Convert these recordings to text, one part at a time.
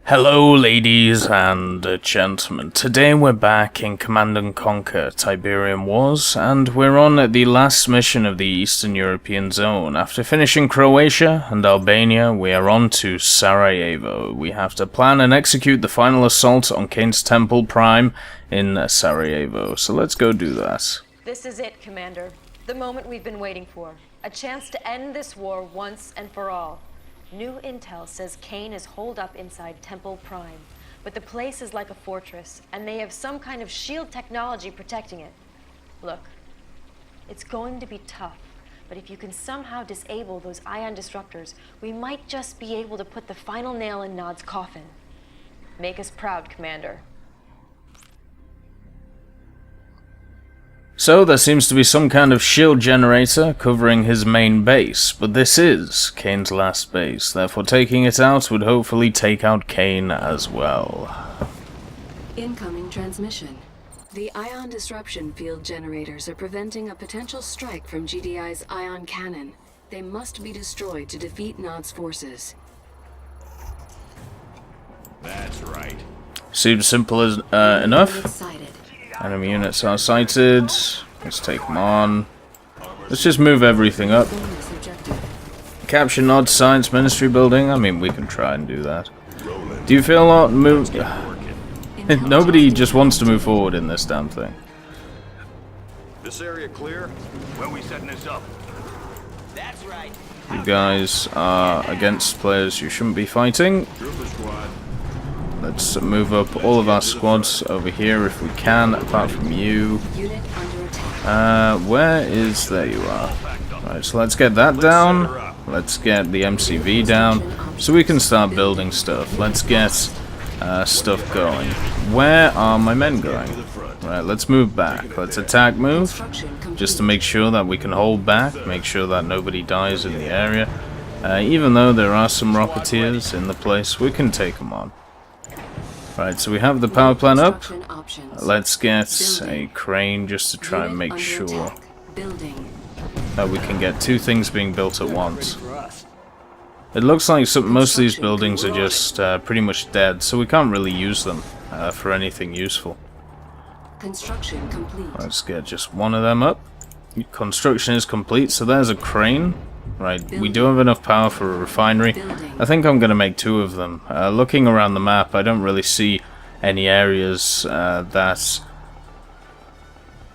Hello ladies and gentlemen, today we're back in Command & Conquer Tiberium Wars, and we're on the last mission of the Eastern European Zone. After finishing Croatia and Albania, we are on to Sarajevo. We have to plan and execute the final assault on Kane's Temple Prime in Sarajevo, so let's go do that. This is it, Commander. The moment we've been waiting for. A chance to end this war once and for all. New intel says Kane is holed up inside Temple Prime, but the place is like a fortress, and they have some kind of shield technology protecting it. Look, it's going to be tough, but if you can somehow disable those ion disruptors, we might just be able to put the final nail in Nod's coffin. Make us proud, Commander. So there seems to be some kind of shield generator covering his main base, but this is Kane's last base, therefore taking it out would hopefully take out Kane as well. Incoming transmission. The ion disruption field generators are preventing a potential strike from GDI's ion cannon. They must be destroyed to defeat Nod's forces. That's right. Seems simple as enough. Excited. Enemy units are sighted. Let's take them on. Let's just move everything up. Capture Nod's Science Ministry building. I mean, we can try and do that. Do you feel a lot move? Nobody just wants to move forward in this damn thing. This area clear? When we setting this up? That's right. You guys are against players you shouldn't be fighting. Trooper squad. Let's move up all of our squads over here if we can, apart from you. Unit under attack. Where is... there you are. Right, so let's get that down. Let's get the MCV down, so we can start building stuff. Let's get stuff going. Where are my men going? Right, let's move back. Let's attack move, just to make sure that we can hold back, make sure that nobody dies in the area. Even though there are some Rocketeers in the place, we can take them on. Right, so we have the power plant up. Let's get a crane just to try and make sure that we can get two things being built at once. It looks like most of these buildings are just pretty much dead, so we can't really use them for anything useful. Construction complete. Let's get just one of them up. Construction is complete, so there's a crane. Right, we do have enough power for a refinery. I think I'm going to make two of them. Looking around the map, I don't really see any areas that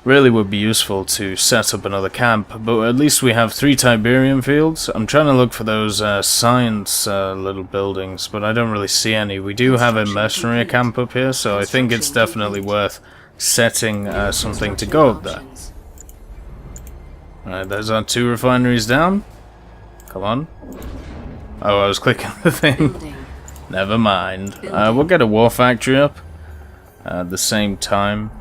really would be useful to set up another camp, but at least we have 3 Tiberium fields. I'm trying to look for those science little buildings, but I don't really see any. We do have a mercenary camp up here, so I think it's definitely worth setting something to go up there. Alright, there's our 2 refineries down. Come on. Oh, I was clicking the thing. Never mind. We'll get a war factory up at the same time,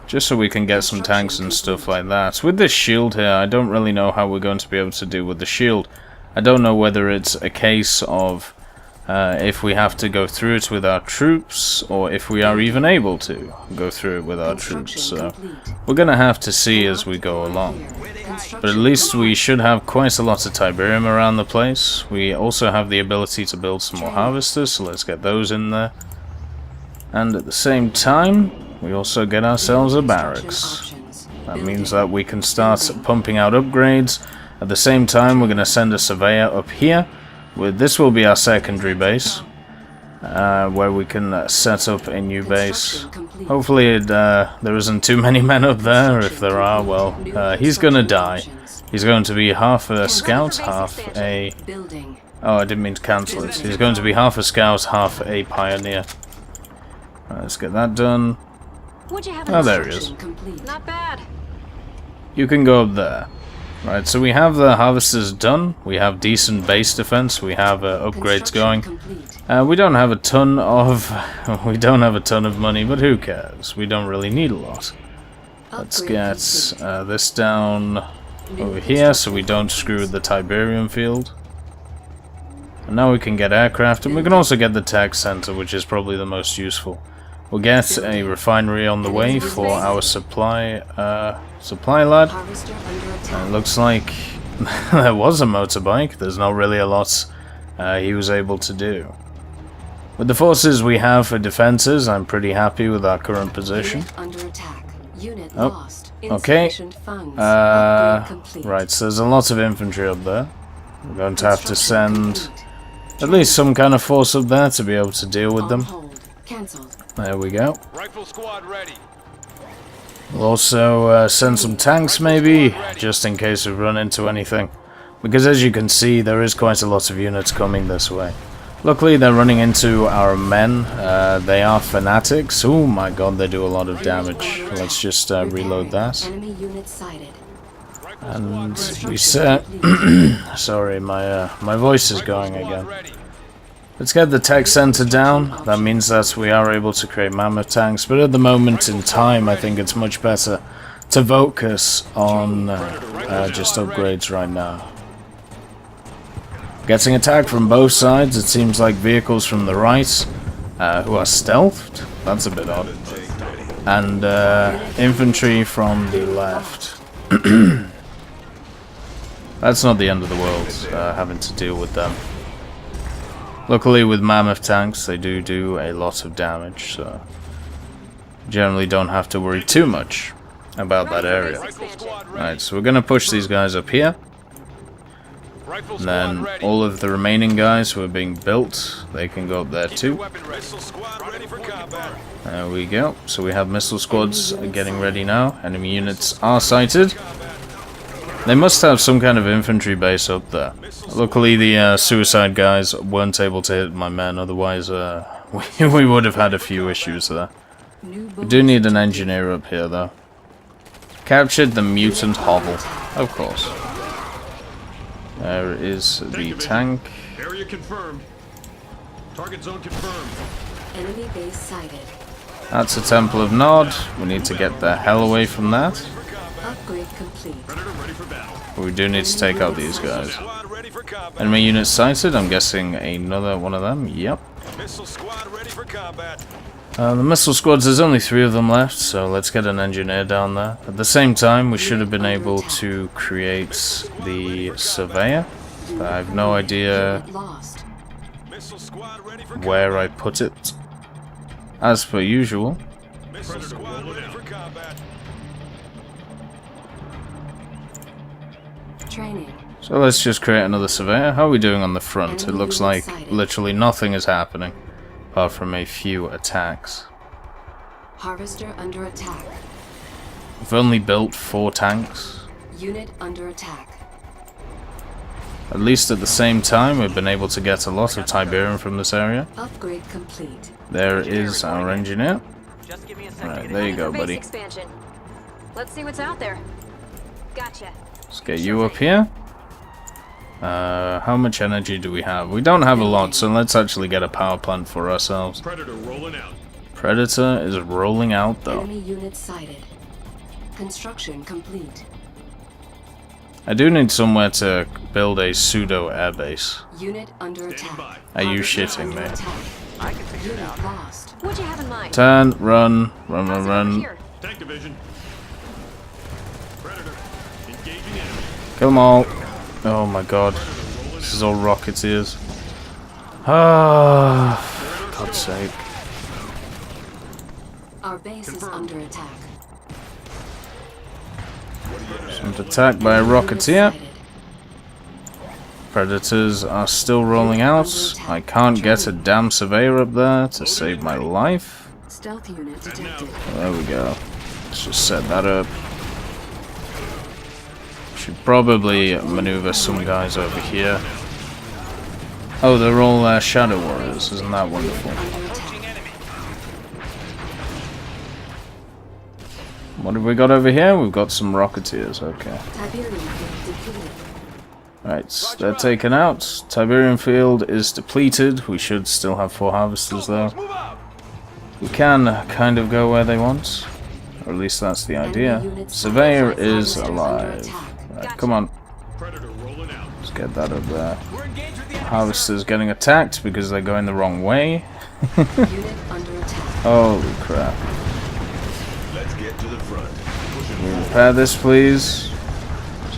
just so we can get some tanks and stuff like that. With this shield here, I don't really know how we're going to be able to do with the shield. I don't know whether it's a case of if we have to go through it with our troops, or if we are even able to go through it with our troops. So we're going to have to see as we go along. But at least we should have quite a lot of Tiberium around the place. We also have the ability to build some more harvesters, so let's get those in there. And at the same time, we also get ourselves a barracks. That means that we can start pumping out upgrades. At the same time, we're going to send a surveyor up here. This will be our secondary base, where we can set up a new base. Hopefully there isn't too many men up there. If there are, well, he's gonna die. He's going to be half a scout, half a... oh, I didn't mean to cancel it. He's going to be half a scout, half a pioneer. Let's get that done. Oh, there he is. Not bad. You can go up there. Right, so we have the harvesters done, we have decent base defense, we have upgrades going. We don't have a ton of money, but who cares? We don't really need a lot. Let's get this down over here so we don't screw the Tiberium field. And now we can get aircraft, and we can also get the tech center, which is probably the most useful. We'll get a refinery on the way for our supply lad. And it looks like there was a motorbike. There's not really a lot he was able to do. With the forces we have for defenses, I'm pretty happy with our current position. Unit under attack. Unit Oh, lost. okay. Insufficient funds. Upgrade complete. Right, so there's a lot of infantry up there. We're going to have to Construction send complete. at least some kind of force up there to be able to deal with On them. hold. Cancelled. There we go. Rifle squad ready. We'll also send some tanks maybe, just in case we run into anything. Because as you can see, there is quite a lot of units coming this way. Luckily, they're running into our men. They are fanatics. Oh my god, they do a lot of damage. Let's just reload that. Enemy unit sighted. And we set... Sorry, my voice is going again. Let's get the tech center down. That means that we are able to create mammoth tanks. But at the moment in time, I think it's much better to focus on just upgrades right now. Getting attacked from both sides. It seems like vehicles from the right, who are stealthed. That's a bit odd. And infantry from the left. That's not the end of the world, having to deal with them. Luckily with mammoth tanks, they do a lot of damage, so generally don't have to worry too much about that area. Right, so we're going to push these guys up here. And then all of the remaining guys who are being built, they can go up there too. There we go. So we have missile squads getting ready now. Enemy units are sighted. They must have some kind of infantry base up there. Luckily the suicide guys weren't able to hit my men, otherwise we would have had a few issues there. We do need an engineer up here though. Captured the mutant hovel, of course. There is the tank. Area confirmed. Target zone confirmed. Enemy base sighted. That's a Temple of Nod. We need to get the hell away from that. Upgrade complete. Predator ready for battle. But we do need to take out these guys. Squad ready for combat. Enemy units sighted. I'm guessing another one of them. Yep. Missile squad ready for combat. The missile squads, there's only 3 of them left, so let's get an engineer down there. At the same time, we should have been able to create the surveyor. But I have no idea Unit lost. Missile squad ready for where I put it. As per usual. Missile squad ready for combat. Training. So let's just create another surveyor. How are we doing on the front? It looks like literally nothing is happening, apart from a few attacks. Harvester under attack. We've only built 4 tanks. Unit under attack. At least at the same time, we've been able to get a lot of Tiberium from this area. Upgrade complete. There is our engineer. Just give me a second. Right, there you go, Base buddy. expansion. Let's see what's out there. Gotcha. Let's get you up here. How much energy do we have? We don't have a lot, so let's actually get a power plant for ourselves. Predator rolling out. Predator is rolling out, though. Enemy unit sighted. Construction complete. I do need somewhere to build a pseudo airbase. Unit under attack. by. Are you Harvester shitting under me? attack. I can figure it Unit out. lost. What'd you have in mind? Turn, run, run, run, How's it over run. here? Tank division. Predator engaging enemy. Kill them all. Oh my god. This is all Rocketeers. Ah, for God's sake. Our base is under attack. I'm attacked by a Enemy unit Rocketeer. sighted. Predators are still rolling out. I can't get a damn surveyor up there to save my life. Stealth unit detected. There we go. Let's just set that up. Should probably maneuver some guys over here. Oh, they're all Shadow Warriors. Isn't that wonderful? Under attack. What have we got over here? We've got some Rocketeers. Okay. Tiberium field depleted. Right, they're taken out. Tiberium field is depleted. We should still have 4 harvesters though. Move out. We can kind of go where they want. Or at least that's the idea. Surveyor is alive. Right, come on. Predator rolling out. Let's get that up there. We're engaged with the enemy. Harvester's getting attacked because they're going the wrong way. Unit under attack. Holy crap. Let's get to the front. Can we repair this please?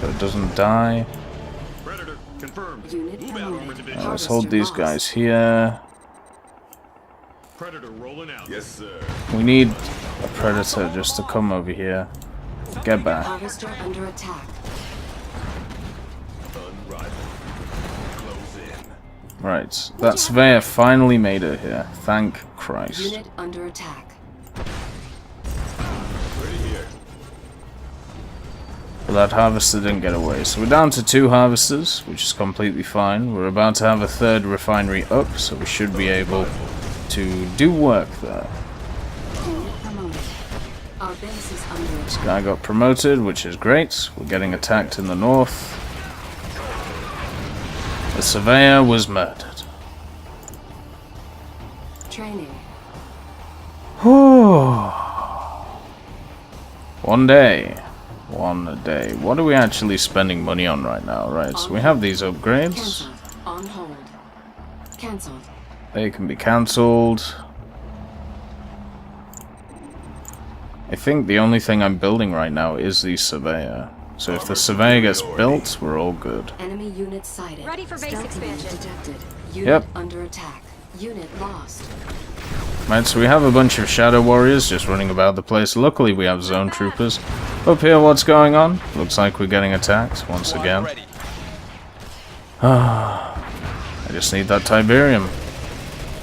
So it doesn't die. Predator confirmed. Unit Move out, promoted. division. Let's hold these guys here. Predator rolling out. Yes, sir. We need a Predator just to come over here. Get back. Harvester under attack. Unrivaled. Close in. Right, that surveyor finally made it here. Thank Christ. Unit under attack. Ready here. But that harvester didn't get away. So we're down to 2 harvesters, which is completely fine. We're about to have a 3rd refinery up, so we should be able to do work there. Promoted. Our base is under This attack. guy got promoted, which is great. We're getting attacked in the north. The surveyor was murdered. Training. One day. One day. What are we actually spending money on right now? Right, so we have these upgrades. Cancelled. On hold. Cancelled. They can be cancelled. I think the only thing I'm building right now is the surveyor. So if the surveyor gets built, we're all good. Enemy unit sighted. Ready for base Stealth unit expansion. detected. Unit Yep. under attack. Unit lost. Right, so we have a bunch of shadow warriors just running about the place. Luckily we have zone troopers. Up here, what's going on? Looks like we're getting attacked once again. I just need that Tiberium.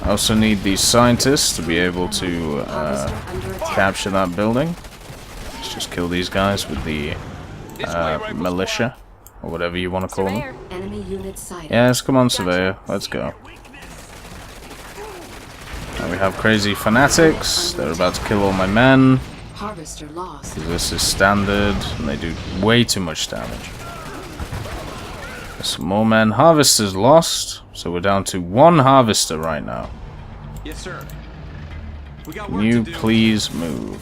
I also need these scientists to be able to Harvester under attack. capture that building. Let's just kill these guys with the militia, or whatever you want to call them. Surveyor. Enemy unit sighted. Yes, come on, surveyor. Let's go. Now we have crazy fanatics. They're about to kill all my men. Harvester lost. This is standard, and they do way too much damage. There's some more men. Harvester's lost, so we're down to 1 harvester right now. Yes, sir. We got Can work you to do. please move?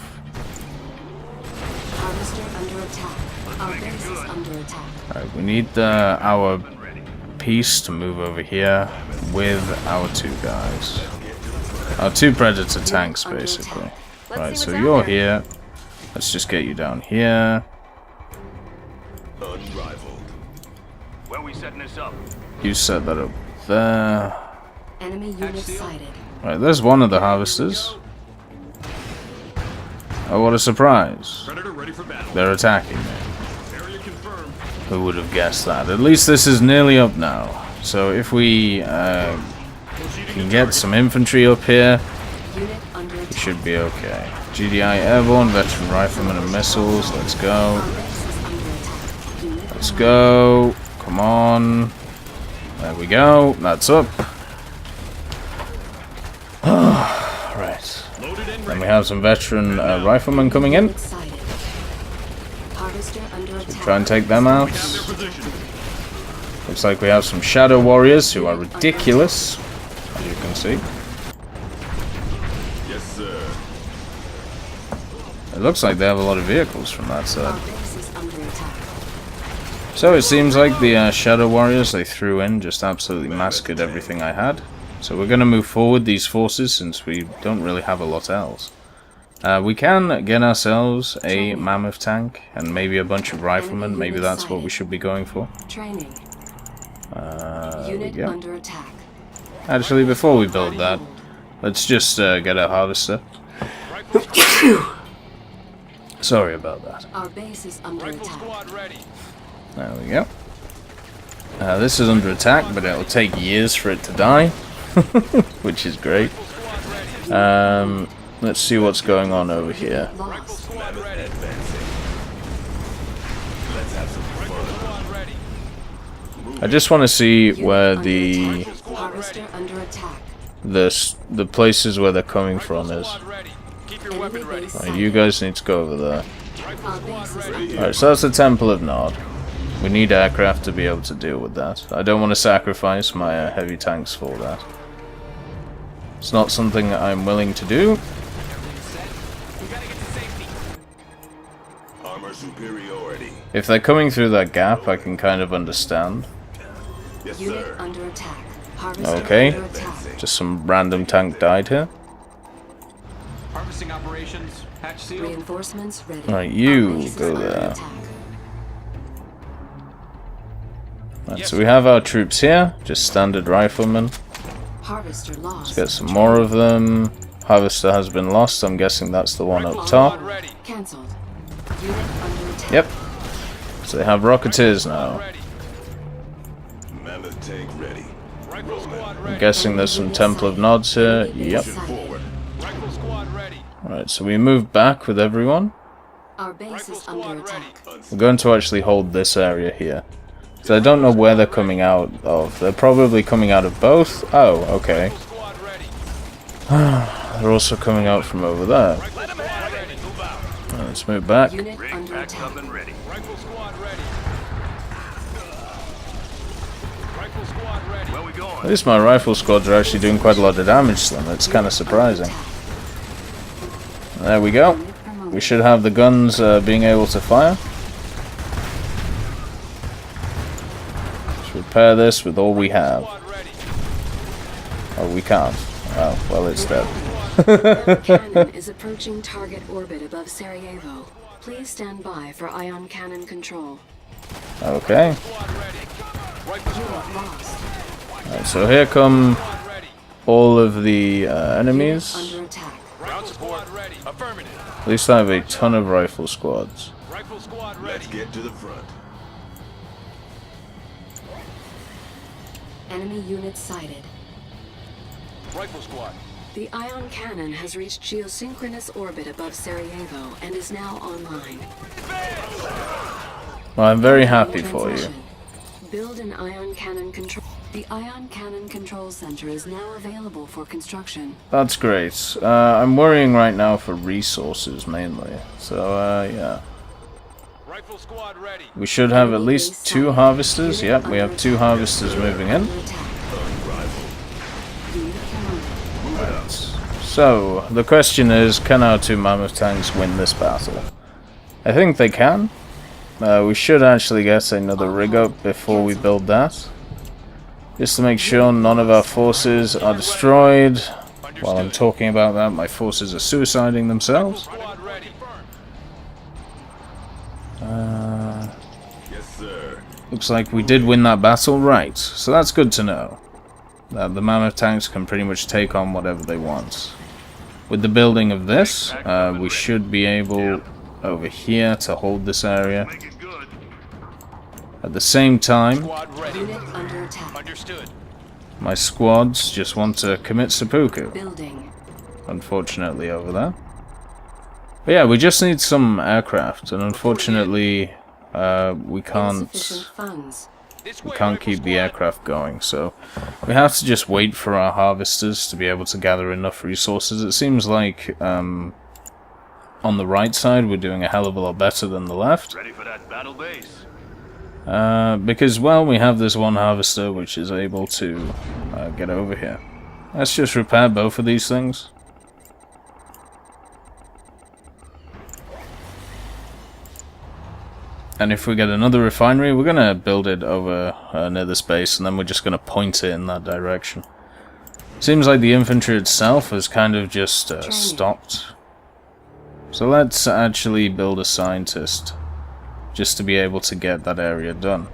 Harvester under attack. Our base is under attack. Alright, we need our piece to move over here with our 2 guys. Our 2 predator tanks, basically. Right, see so what's out you're there. here. Let's just get you down here. Unrivaled. When we setting this up? You set that up there. Enemy unit sighted. Right, there's one of the harvesters. Oh, what a surprise. Predator ready for battle. They're attacking me. Area confirmed. Who would have guessed that? At least this is nearly up now. So if we can get some infantry up here, Unit under we attack. should be okay. GDI airborne, veteran riflemen and missiles. Let's go. Our base is under attack. Unit Let's go. Come on. There we go. That's up. Right. Loaded and Then ready. we have some veteran riflemen coming in. unit sighted. Harvester under attack. Try and take them out. Their position. Looks like we have some shadow warriors who are ridiculous, as you can see. Yes, sir. It looks like they have a lot of vehicles from that Our side. base is under attack. So it seems like the shadow warriors they threw in just absolutely massacred everything I had. So we're going to move forward these forces since we don't really have a lot else. We can get ourselves a mammoth tank and maybe a bunch of riflemen. Maybe that's what we should be going for. Training. There we Unit go. under attack. Actually, before we build that, let's just get a harvester. Sorry about that. Our base is under Rifle attack. squad ready. There we go. This is under attack, but it'll take years for it to die, which is great. Squad ready. Let's see what's going on over here. Lost. Squad ready. Squad ready. I just want to see where the Harvester under attack. the places where they're coming from is. Squad ready. Keep your Enemy weapon ready. base Right, sighted. you guys need to go over there. Our base is under Alright, so that's the Temple of Nod. We need aircraft to be able to deal with that. I don't want to sacrifice my heavy tanks for that. It's not something that I'm willing to do. We gotta get to safety. Armor superiority. If they're coming through that gap, I can kind of understand. Yes, Unit sir. under attack. Harvester Okay. under attack. Just some random tank died here. Harvesting operations. Hatch sealed. Reinforcements ready. Right, you Our base is go under there. attack. Right, so we have our troops here, just standard riflemen. Harvester lost. Let's get some more of them. Harvester has been lost. I'm guessing that's the one up top. Ready. Cancelled. Unit under attack. Yep. So they have Rocketeers now. Ready. Mammoth tank ready. Rifle squad ready. I'm guessing there's some Temple of Nods here. Yep. Forward. Rifle squad ready. Alright, so we move back with everyone. Our base is under attack. We're going to actually hold this area here. So I don't know where they're coming out of. They're probably coming out of both. Oh, okay. Squad ready. They're also coming out from over there. Rifle squad ready. Move out. Let's move back. Unit Rig under packed attack. up and ready. Rifle squad ready. Rifle squad ready. Where we going? At least my rifle squads are actually doing quite a lot of damage to them. It's kind of surprising. There we go. We should have the guns being able to fire. Let's repair this with all we have. Squad ready. Oh, we can't. Oh, well, it's dead. Ion cannon is approaching target orbit above Sarajevo. Please stand by for ion cannon control. Okay. Squad ready. Rifle Unit lost. Right, so here come squad ready. all of the Unit enemies. under attack. Ground support ready. Affirmative. At least I have a ton of rifle squads. Rifle squad ready. Let's get to the front. Enemy unit sighted. Rifle squad. The ion cannon has reached geosynchronous orbit above Sarajevo and is now online. Well, I'm very happy for you. Transmission. Build an ion cannon control. The ion cannon control center is now available for construction. That's great. I'm worrying right now for resources mainly. So, yeah. Rifle squad ready. We should have at least 2 harvesters. Yep, we have 2 harvesters moving in. Under attack. Unit promoted. So, the question is, can our 2 mammoth tanks win this battle? I think they can. We should actually get another rig up before we build that. Just to make sure none of our forces are destroyed. While I'm talking about that, my forces are suiciding themselves. Squad ready. Yes, sir. Looks like we did win that battle, right. So that's good to know. That the mammoth tanks can pretty much take on whatever they want. With the building of this, we should be able over here to hold this area. Make it good. At the same time, Squad ready. Unit under attack. Understood. my squads just want to commit seppuku, Building. unfortunately, over there. But yeah, we just need some aircraft, and unfortunately, we Insufficient can't funds. This way, can't rifle keep the squad. aircraft going, so we have to just wait for our harvesters to be able to gather enough resources. It seems like on the right side we're doing a hell of a lot better than the left. Ready for that battle base. Because, well, we have this one harvester which is able to get over here. Let's just repair both of these things. And if we get another refinery, we're going to build it over near this base, and then we're just going to point it in that direction. Seems like the infantry itself has kind of just stopped. So let's actually build a scientist, just to be able to get that area done.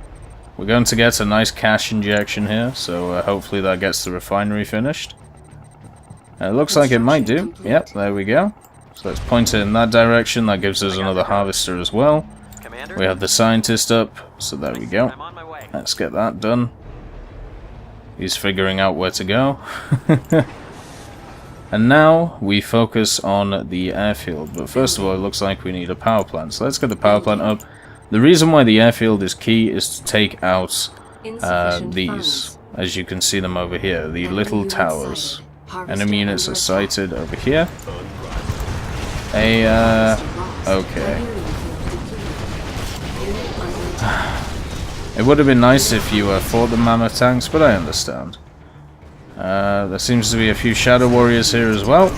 We're going to get a nice cash injection here, so hopefully that gets the refinery finished. It looks like it might do. Yep, there we go. So let's point it in that direction. That gives us another harvester as well. Commander, We have the scientist up, so there we go. I'm on my way. Let's get that done. He's figuring out where to go. And now we focus on the airfield. But first of all, it looks like we need a power plant. So let's get the power plant up. The reason why the airfield is key is to take out Insufficient these. funds. As you can see them over here, the Enemy little units towers. sighted. Harvester Enemy units are under attack. sighted over here. Okay. It would have been nice if you fought the mammoth tanks, but I understand. There seems to be a few shadow warriors here as well.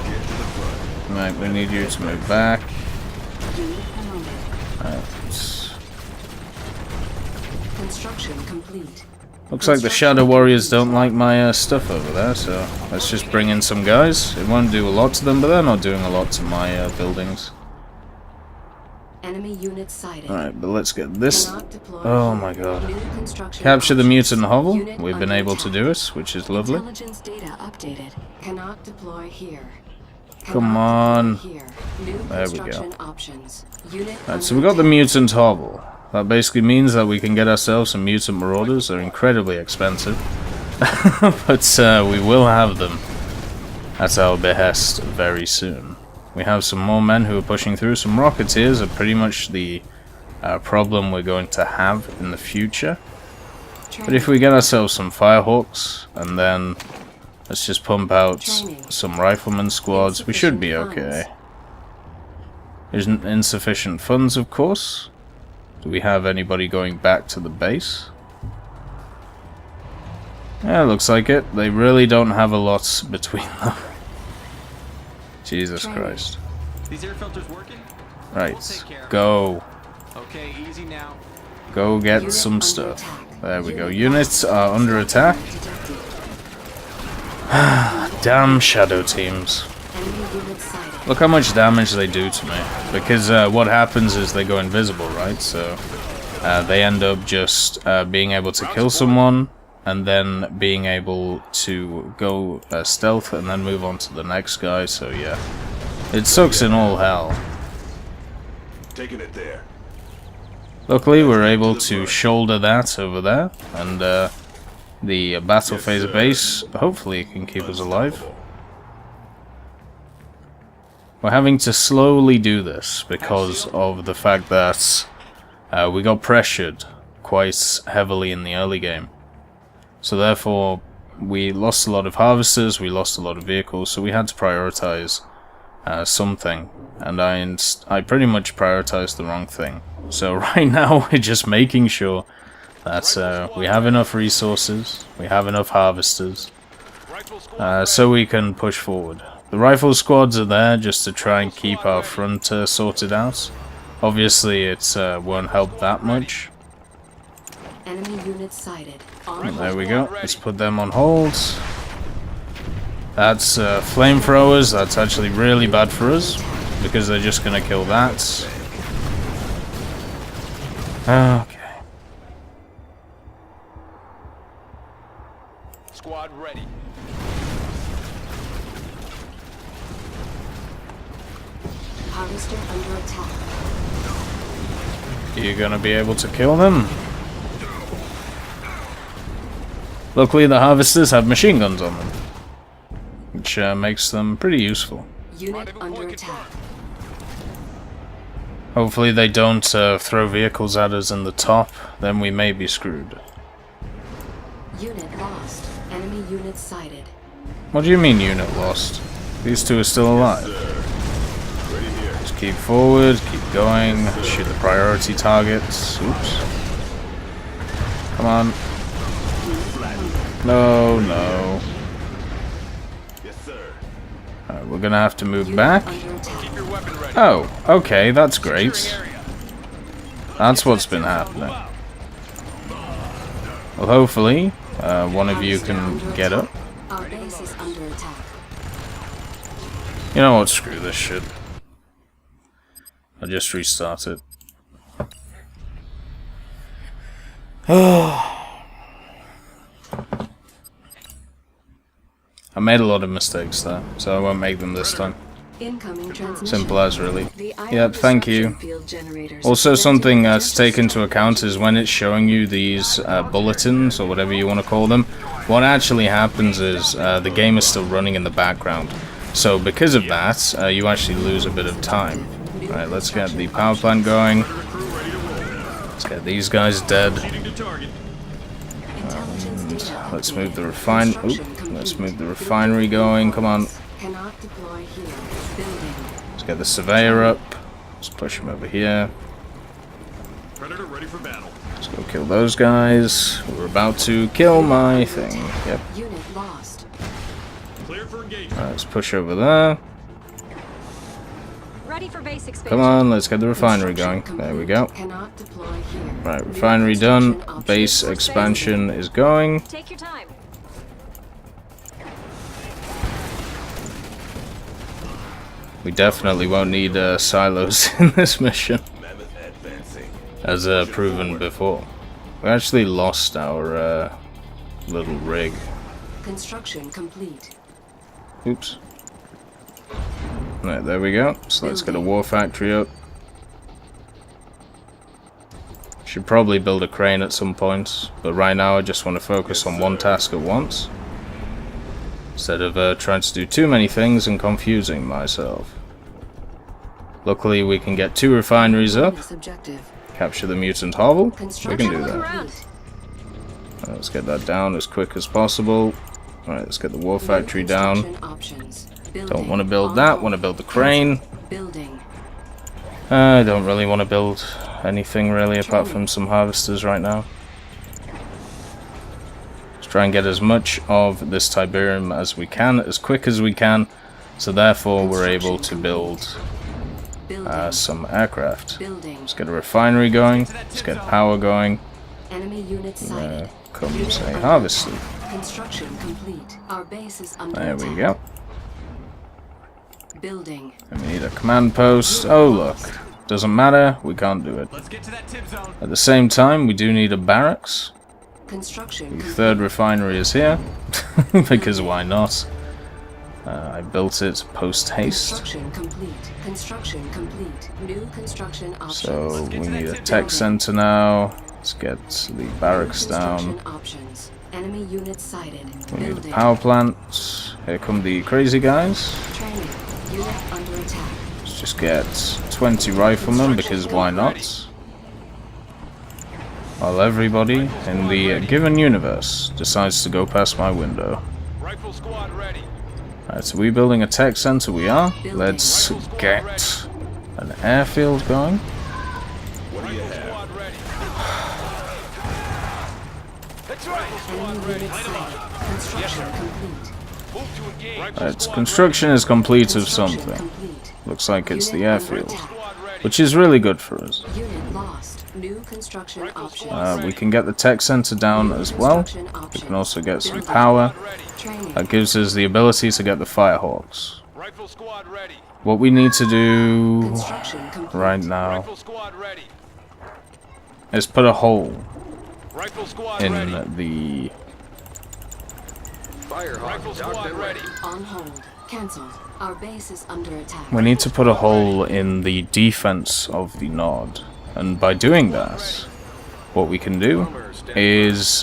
Right, we need you to move back. Construction complete. Looks like the shadow warriors don't like my stuff over there, so let's just bring in some guys. It won't do a lot to them, but they're not doing a lot to my buildings. Enemy units sighted. Alright, but let's get this. Cannot deploy Oh here. my god. New construction Capture the options. mutant hovel. Unit We've been under able to attack. do it, which is lovely. Intelligence data updated. Cannot deploy here. Come Cannot on. deploy here. New There we go. construction options. Unit Right, so under we got the attack. mutant hovel. That basically means that we can get ourselves some mutant marauders. They're incredibly expensive. But we will have them at our behest very soon. We have some more men who are pushing through. Some rocketeers are pretty much the problem we're going to have in the future. But if we get ourselves some firehawks and then let's just pump out some rifleman squads, we should be okay. There's insufficient funds, of course. Do we have anybody going back to the base? Yeah, looks like it. They really don't have a lot between them. Jesus Christ. These air filters working? Right, go. Okay, easy now. Go get Unit some under stuff. attack. There we go. Unit Units lost. are under attack. Detected. Damn shadow teams. Enemy units sighted. Look how much damage they do to me. Because what happens is they go invisible, right? So they end up just being able to kill someone and then being able to go stealth and then move on to the next guy. So yeah, it sucks in all hell. Taking it there. Luckily, we're able to shoulder that over there, and the battle phase base hopefully can keep us alive. We're having to slowly do this because of the fact that we got pressured quite heavily in the early game. So therefore, we lost a lot of harvesters, we lost a lot of vehicles, so we had to prioritize something. And I pretty much prioritized the wrong thing. So right now, we're just making sure that we have enough resources, we have enough harvesters, Rifle squad so we can push forward. The rifle squads are there just to try and keep our front sorted out. Obviously, it won't help that much. Enemy units sighted. On There we go. Let's put them on hold. That's flamethrowers. That's actually really bad for us because they're just going to kill that. Okay. squad ready. Harvester under attack. Are you going to be able to kill them? Luckily, the harvesters have machine guns on them, which makes them pretty useful. Unit under attack. Hopefully they don't throw vehicles at us in the top, then we may be screwed. Unit lost. Enemy units sighted. What do you mean unit lost? These two are still alive. Just keep forward, keep going, shoot the priority targets. Oops. Come on. No, no. Yes, sir. Alright, we're gonna have to move Unit back. under attack. Keep your weapon ready. Oh, okay, that's great. Securing area. That's what's been happening. Well, hopefully, one of you can get up. Our base is under attack. You know what, screw this shit. I'll just restart it. I made a lot of mistakes there, so I won't make them this time. Incoming transmission. Simple as, really. The ion Yep, thank you. disruption field generators Also, are something to preventing take into account is when it's showing you these bulletins, or whatever you want to call them, what actually happens is the game is still running in the background. So because of that, you actually lose a bit of time. Alright, let's get the power plant going. Let's get these guys dead. Intelligence data Let's move the updated. let's move the refinery going. Come on. Cannot deploy here. Building. Let's get the surveyor up. Let's push him over here. Predator ready for battle. Let's go kill those guys. We're about to kill my thing. Yep. Unit lost. Cleared for engagement. Alright, let's push over there. Ready for base expansion. Come on, let's get the refinery going. There we go. Cannot deploy here. Right, refinery done. Base expansion is going. Take your time. We definitely won't need silos in this mission. Mammoth as proven before. We actually lost our little rig. Construction complete. Oops. Right, there we go. So let's get a war factory up. Should probably build a crane at some point, but right now I just want to focus on one task at once, instead of trying to do too many things and confusing myself. Luckily we can get 2 refineries up, capture the mutant hovel. We can do that. Let's get that down as quick as possible. Alright, let's get the war factory down. Don't want to build that, want to build the crane. I don't really want to build anything really apart from some harvesters right now. Let's try and get as much of this Tiberium as we can, as quick as we can, so therefore we're able to build some aircraft. Let's get a refinery going, let's get power going. There comes a harvester. There we go. Building. And we need a command post. Oh look, doesn't matter, we can't do it. Let's get to that tip zone. At the same time, we do need a barracks. Construction. The 3rd refinery is here, because why not? I built it post haste. Construction complete. Construction complete. New construction options. So we need a tech center now. Let's get the barracks down. Options. Enemy units sighted. We need a power plant. Here come the crazy guys. Training. Unit under attack. Let's just get 20 riflemen, because why not? While everybody in the given universe decides to go past my window. Rifle squad ready. Alright, so we building a tech center, we are. Let's get an airfield going. Rifle squad ready. That's right. Enemy unit sighted. Construction complete. Move to engage. Rifle Alright, squad construction is complete of Construction something. complete. Looks like it's the Unit under airfield, attack. squad ready. which is really good for us. Unit lost. New construction options. We can get the tech center down as well. We can also get some power. Ready. Training. That gives us the ability to get the Firehawks. Rifle squad ready. What we need to do Construction complete. right now Rifle squad ready. is put a hole Rifle squad in ready. the... Rifle squad ready. On hold. Cancelled. Our base is under attack. We need to put a hole in the defense of the Nod. And by doing that, what we can do is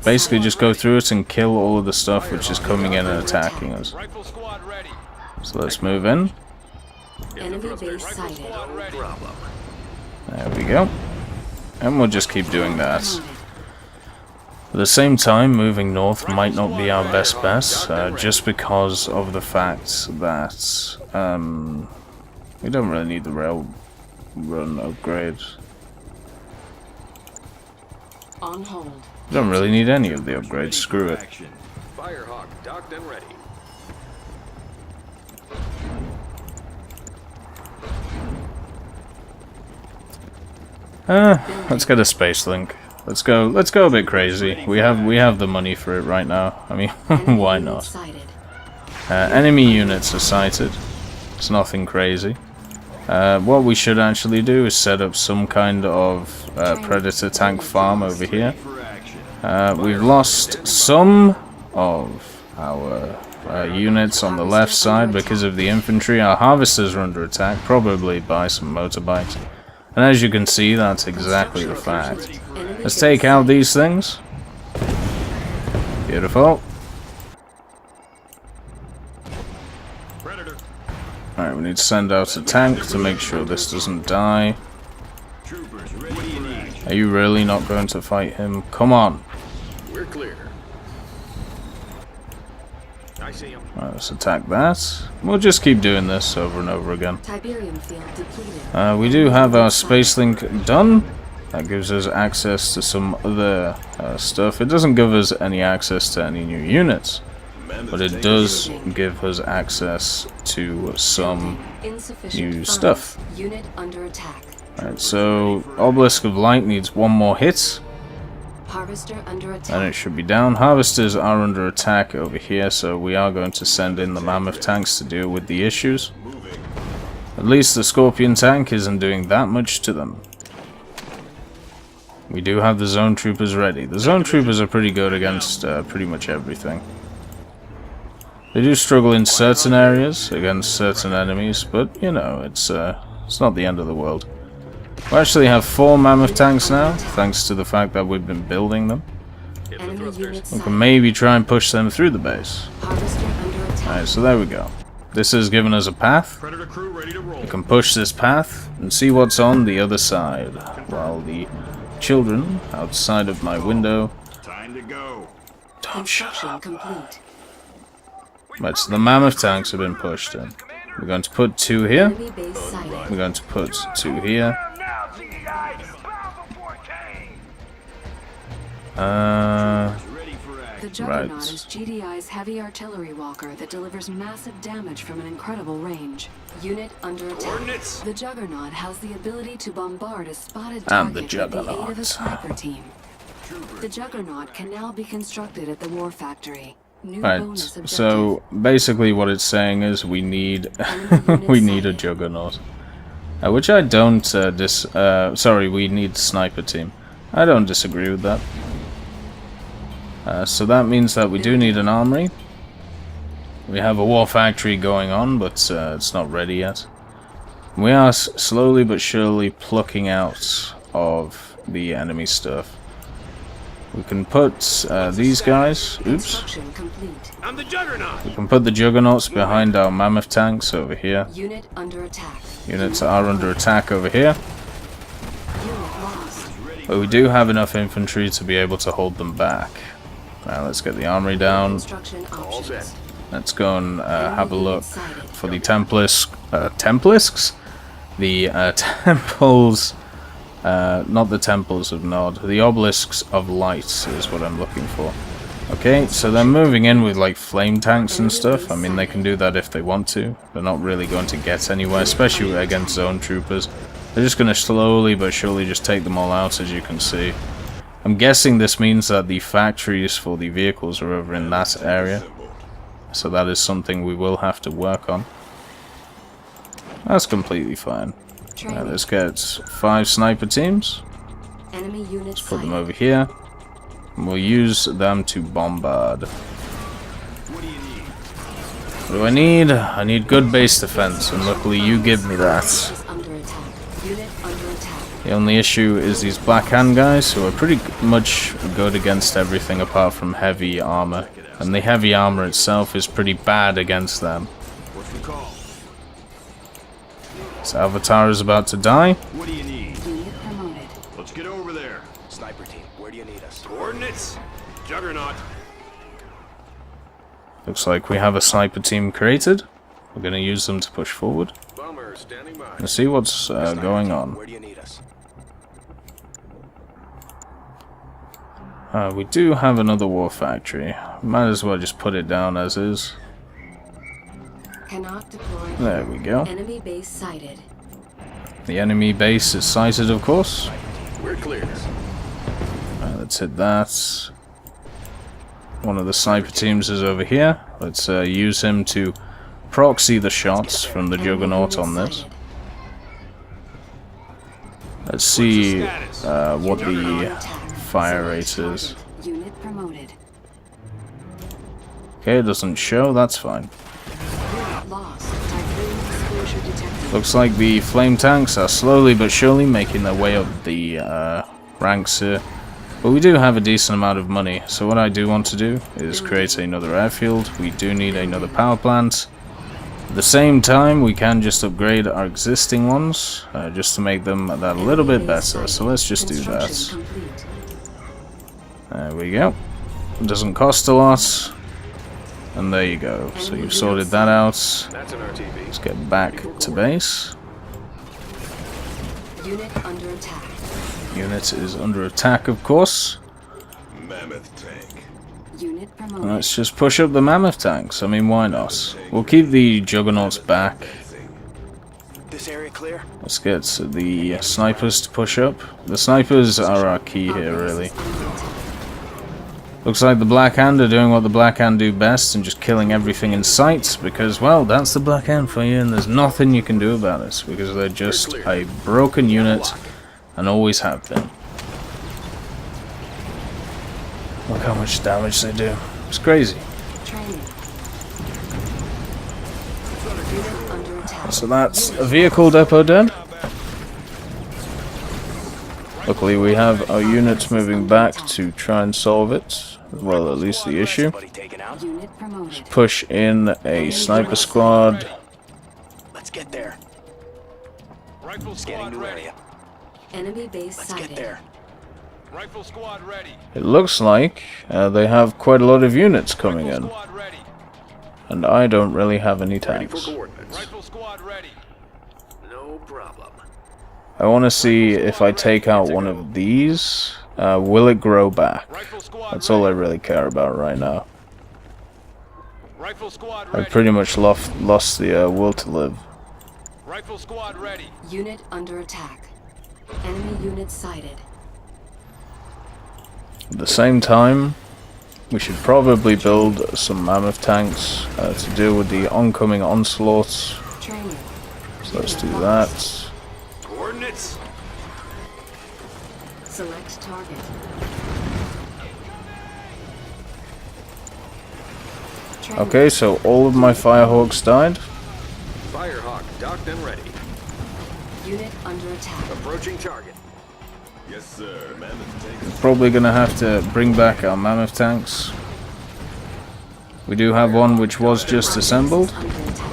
basically just go through it and kill all of the stuff which is coming in and attacking us. Rifle squad ready. So let's move in. Enemy base sighted. Squad ready. There we go. And we'll just keep doing that. At the same time, moving north might not be our best bet, just because of the fact that we don't really need the rail run upgrade. On hold. We don't really need any of the upgrades, screw it. Firehawk docked and ready. Let's get a space link. Let's go a bit crazy. We have the money for it right now. I mean, why Enemy not? units sighted. Enemy units are sighted. It's nothing crazy. What we should actually do is set up some kind of predator tank farm over here. We've lost some of our units on the left side because of the infantry. Our harvesters are under attack, probably by some motorbikes. And as you can see, that's exactly the fact. Let's take out these things. Beautiful. Predator. Alright, we need to send out a tank to make sure this doesn't die. Troopers ready for action. Are you really not going to fight him? Come on. We're clear. I see him. Alright, let's attack that. We'll just keep doing this over and over again. Tiberium field depleted. We do have our space link done. That gives us access to some other stuff. It doesn't give us any access to any new units, but it does give us access to some Insufficient new funds. stuff. Unit under attack. Alright, so Obelisk of Light needs one more hit, Harvester under and attack. it should be down. Harvesters are under attack over here, so we are going to send in the Mammoth tanks to deal with the issues. At least the Scorpion tank isn't doing that much to them. We do have the zone troopers ready. The zone troopers are pretty good against pretty much everything. They do struggle in certain areas against certain enemies, but you know, it's not the end of the world. We actually have 4 mammoth tanks now, thanks to the fact that we've been building them. Enemy units We can maybe try and push them through the base. Harvester under attack. Alright, so there we go. This has given us a path. Predator crew ready to roll. We can push this path and see what's on the other side, while the children outside of my window Time to go. don't shut Construction up. complete. Right, so the mammoth tanks have been pushed in. We're going to put 2 here. Enemy base sighted. We're going to put 2 here. Now, GDI, bow before Kane. Ready for action. The Juggernaut Right. is GDI's heavy artillery walker that delivers massive damage from an incredible range. Unit under attack. Coordinates. The Juggernaut has the ability to bombard a spotted And the target with the aid of a Juggernaut. sniper team. The Juggernaut can now be constructed at the War Factory. New Right, bonus objective. so basically what it's saying is we need we need a Juggernaut. Which I don't sorry, we need sniper team. I don't disagree with that. So that means that we do need an armory. We have a war factory going on, but it's not ready yet. We are slowly but surely plucking out of the enemy stuff. We can put these guys. Oops. Construction complete. I'm the Juggernaut. We can put the Juggernauts behind our mammoth tanks over here. Unit under attack. Units are under attack over here. Unit lost. But we do have enough infantry to be able to hold them back. Now let's get the armory down. Construction options. Let's go and have a look for the Templisks? The temples, not the temples of Nod, the obelisks of light is what I'm looking for. Okay, so they're moving in with like flame tanks and stuff. I mean, they can do that if they want to. They're not really going to get anywhere, especially against zone troopers. They're just going to slowly but surely just take them all out, as you can see. I'm guessing this means that the factories for the vehicles are over in that area. So that is something we will have to work on. That's completely fine. Now let's get 5 sniper teams. Enemy units Put them sighted. over here. And we'll use them to bombard. What do I need? I need good base defense, and luckily you give me that. Is under attack. Unit under attack. The only issue is these Black Hand guys, who are pretty much good against everything apart from heavy armor. And the heavy armor itself is pretty bad against them. What's the call? This Avatar is about to die. What do you need? Unit promoted. Let's get over there. Sniper team, where do you need us? Coordinates. Juggernaut. Looks like we have a sniper team created. We're going to use them to push forward. Bomber standing by. Let's see what's going on. Where do you need us? We do have another war factory. Might as well just put it down as is. Cannot deploy. There we go. Enemy base sighted. The enemy base is sighted, of course. We're clear. Let's hit that. One of the sniper teams is over here. Let's use him to proxy the shots from the Enemy Juggernaut unit on this. sighted. Let's see what the fire rate is. Unit promoted. Okay, it doesn't show, that's fine. Unit lost. Typhoon exposure detected. Looks like the flame tanks are slowly but surely making their way up the ranks here. But we do have a decent amount of money, so what I do want to do is create another airfield. We do need another power plant. At the same time, we can just upgrade our existing ones, just to make them that a little bit better. So let's just do that. Construction complete. There we go. It doesn't cost a lot. And there you go. So you've sorted that out. That's an RTV. Let's get back to base. Unit under attack. Unit is under attack, of course. Mammoth tank. Unit promoted. Let's just push up the mammoth tanks. I mean, why not? We'll keep the juggernauts back. This area clear? Let's get the snipers to push up. The snipers are our key here, really. Looks like the Black Hand are doing what the Black Hand do best and just killing everything in sight, because, well, that's the Black Hand for you, and there's nothing you can do about it, because they're just a broken unit and always have been. how much damage they do. It's crazy. Training. Unit under attack. So that's a vehicle depot dead. Luckily we have our units moving back to try and solve it. Well, at least the issue. Unit promoted. Push in a sniper squad. Let's get there. Rifle Scanning squad new ready. area. Enemy base Let's sighted. get there. Rifle squad ready. It looks like they have quite a lot of units coming Rifle in. squad ready. And I don't really have any Ready for tanks. coordinates. Rifle squad ready. No problem. I want to see if I take out one of these, will it grow back? Rifle squad That's all I ready. really care about right now. Rifle squad I've ready. pretty much lost the will to live. Rifle squad ready. Unit under attack. Enemy unit sighted. At the same time, we should probably build some mammoth tanks to deal with the oncoming onslaughts. Training. So let's do that. Coordinates. Select target. Training. Okay, so all of my firehawks died. Firehawk docked and ready. Unit under attack. Approaching target. Yes, sir. Probably gonna have to bring back our mammoth tanks. We do have one which was just assembled. Under attack.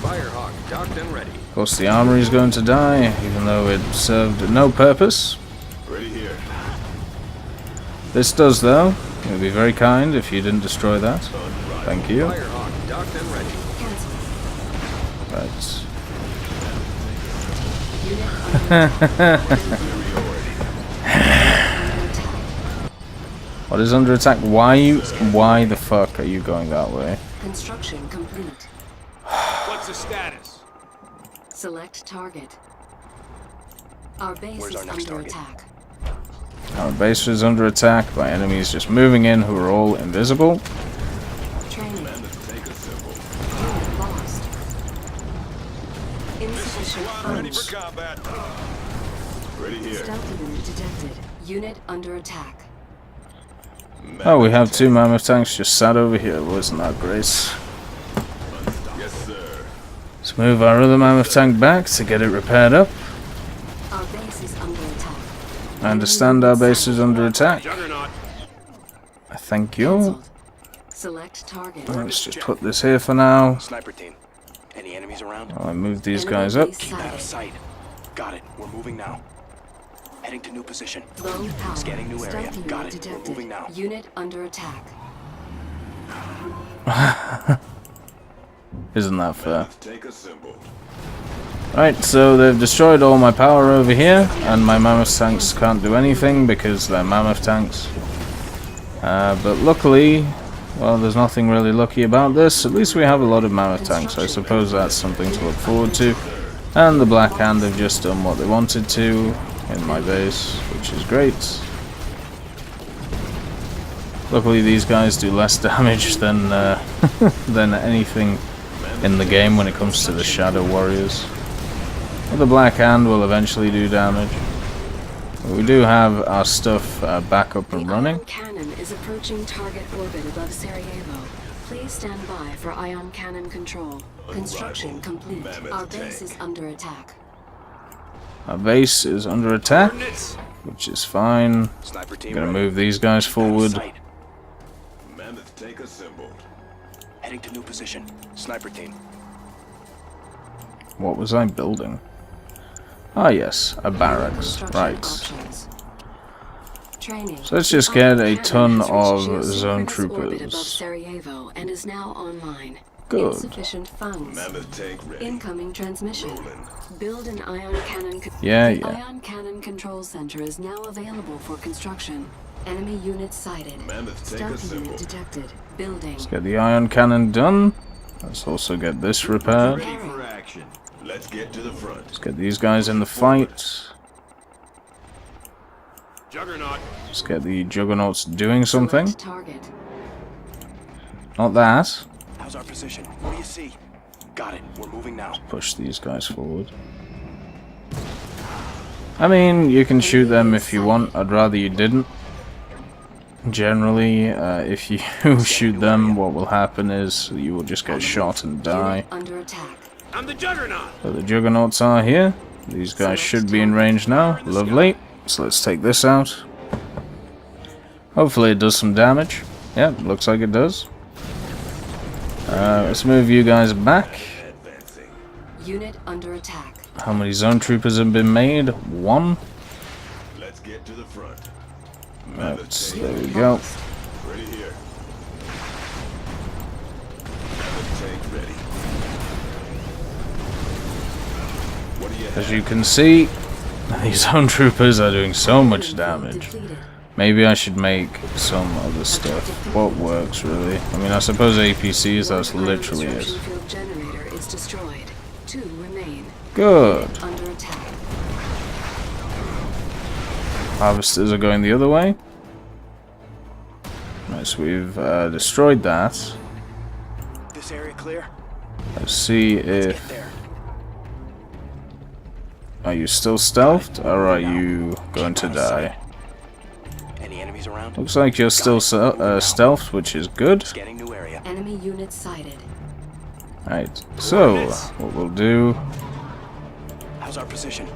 Firehawk docked and ready. Of course, the armory is going to die, even though it served no purpose. Ready here. This does, though. It would be very kind if you didn't destroy that. Thank you. Firehawk docked and ready. Cancel. Right. Unit under attack. What is under attack? Why the fuck are you going that way? Construction complete. What's the status? Select target. Our base Where's is our next under target? attack. Our base is under attack by enemies just moving in who are all invisible. Training. Unit lost. Insufficient Ready funds. for combat. Ready here. Stealth unit detected. Unit under attack. Oh, we have two mammoth tanks just sat over here. Wasn't that great? Yes, sir. Let's move our other mammoth tank back to get it repaired up. Our base is under attack. I understand our base is under attack. Juggernaut. Thank you. Cancelled. Select target. Let's just put this here for now. Sniper team. Any enemies around? I'll move these Enemy guys up. base Keep out of sighted. sight. Got it. We're moving now. Heading to new position. Low power. Scanning new area. Stealth unit Got it. We're detected. moving now. Unit under attack. Isn't that fair? Take a symbol. Right, so they've destroyed all my power over here, and my mammoth tanks can't do anything because they're mammoth tanks. But luckily, well, there's nothing really lucky about this. At least we have a lot of mammoth tanks. I suppose that's something to look forward to. And the Black Hand have just done what they wanted to in my base, which is great. Luckily, these guys do less damage than than anything in the game when it comes to the Shadow Warriors. But the Black Hand will eventually do damage. But we do have our stuff back up and The running. ion cannon is approaching target orbit above Sarajevo. Please stand by for ion cannon control. Construction complete. Our base is under attack. Our base is under attack, Coordinates. which is fine. Sniper team. Gonna ready. move these guys Out of forward. sight. Mammoth tank assembled. Heading to new position. Sniper team. What was I building? Ah, yes, a barracks. Construction Right. options. Training. So let's just The get ion a cannon ton has of reached zone geosynchronous orbit above troopers. Sarajevo and is now online. Good. Insufficient funds. Mammoth tank ready. Incoming transmission. Build an ion cannon. Yeah, The yeah. ion cannon control center is now available for construction. Enemy unit sighted. Mammoth tank Stealth unit assembled. detected. Building. Get the ion cannon done. Let's also get this repaired. Repairing. action. Let's get to the front. Let's get these guys in the fight. Juggernaut. Let's get the juggernauts doing something. Select target. Not that. How's our position? What do you see? Got it. We're moving now. Push these guys forward. I mean, you can shoot them if you want. I'd rather you didn't. Generally, if you shoot them, what will happen is you will just get shot and die. Unit under attack. I'm the Juggernaut. So the Juggernauts are here. These guys should be in range now. Lovely. So let's take this out. Hopefully it does some damage. Yeah, looks like it does. Let's move you guys back. Unit under attack. How many zone troopers have been made? 1. Let's get to the front. There we go. Ready here. Tank ready. What do you have? As you can see, these zone troopers are doing so much damage. Depleted. Maybe I should make some other stuff. What works, really? I mean, I suppose APCs, that's literally it. Disruption field generator is destroyed. 2 remain. Good. Under attack. Harvesters are going the other way. Nice, we've destroyed that. This area clear? Let's see Get if... there. Are you still stealthed, or are you going to die? Any enemies around? Looks like you're still stealthed, which is good. Scanning new area. Enemy unit sighted. Right, so what we'll do... How's our position?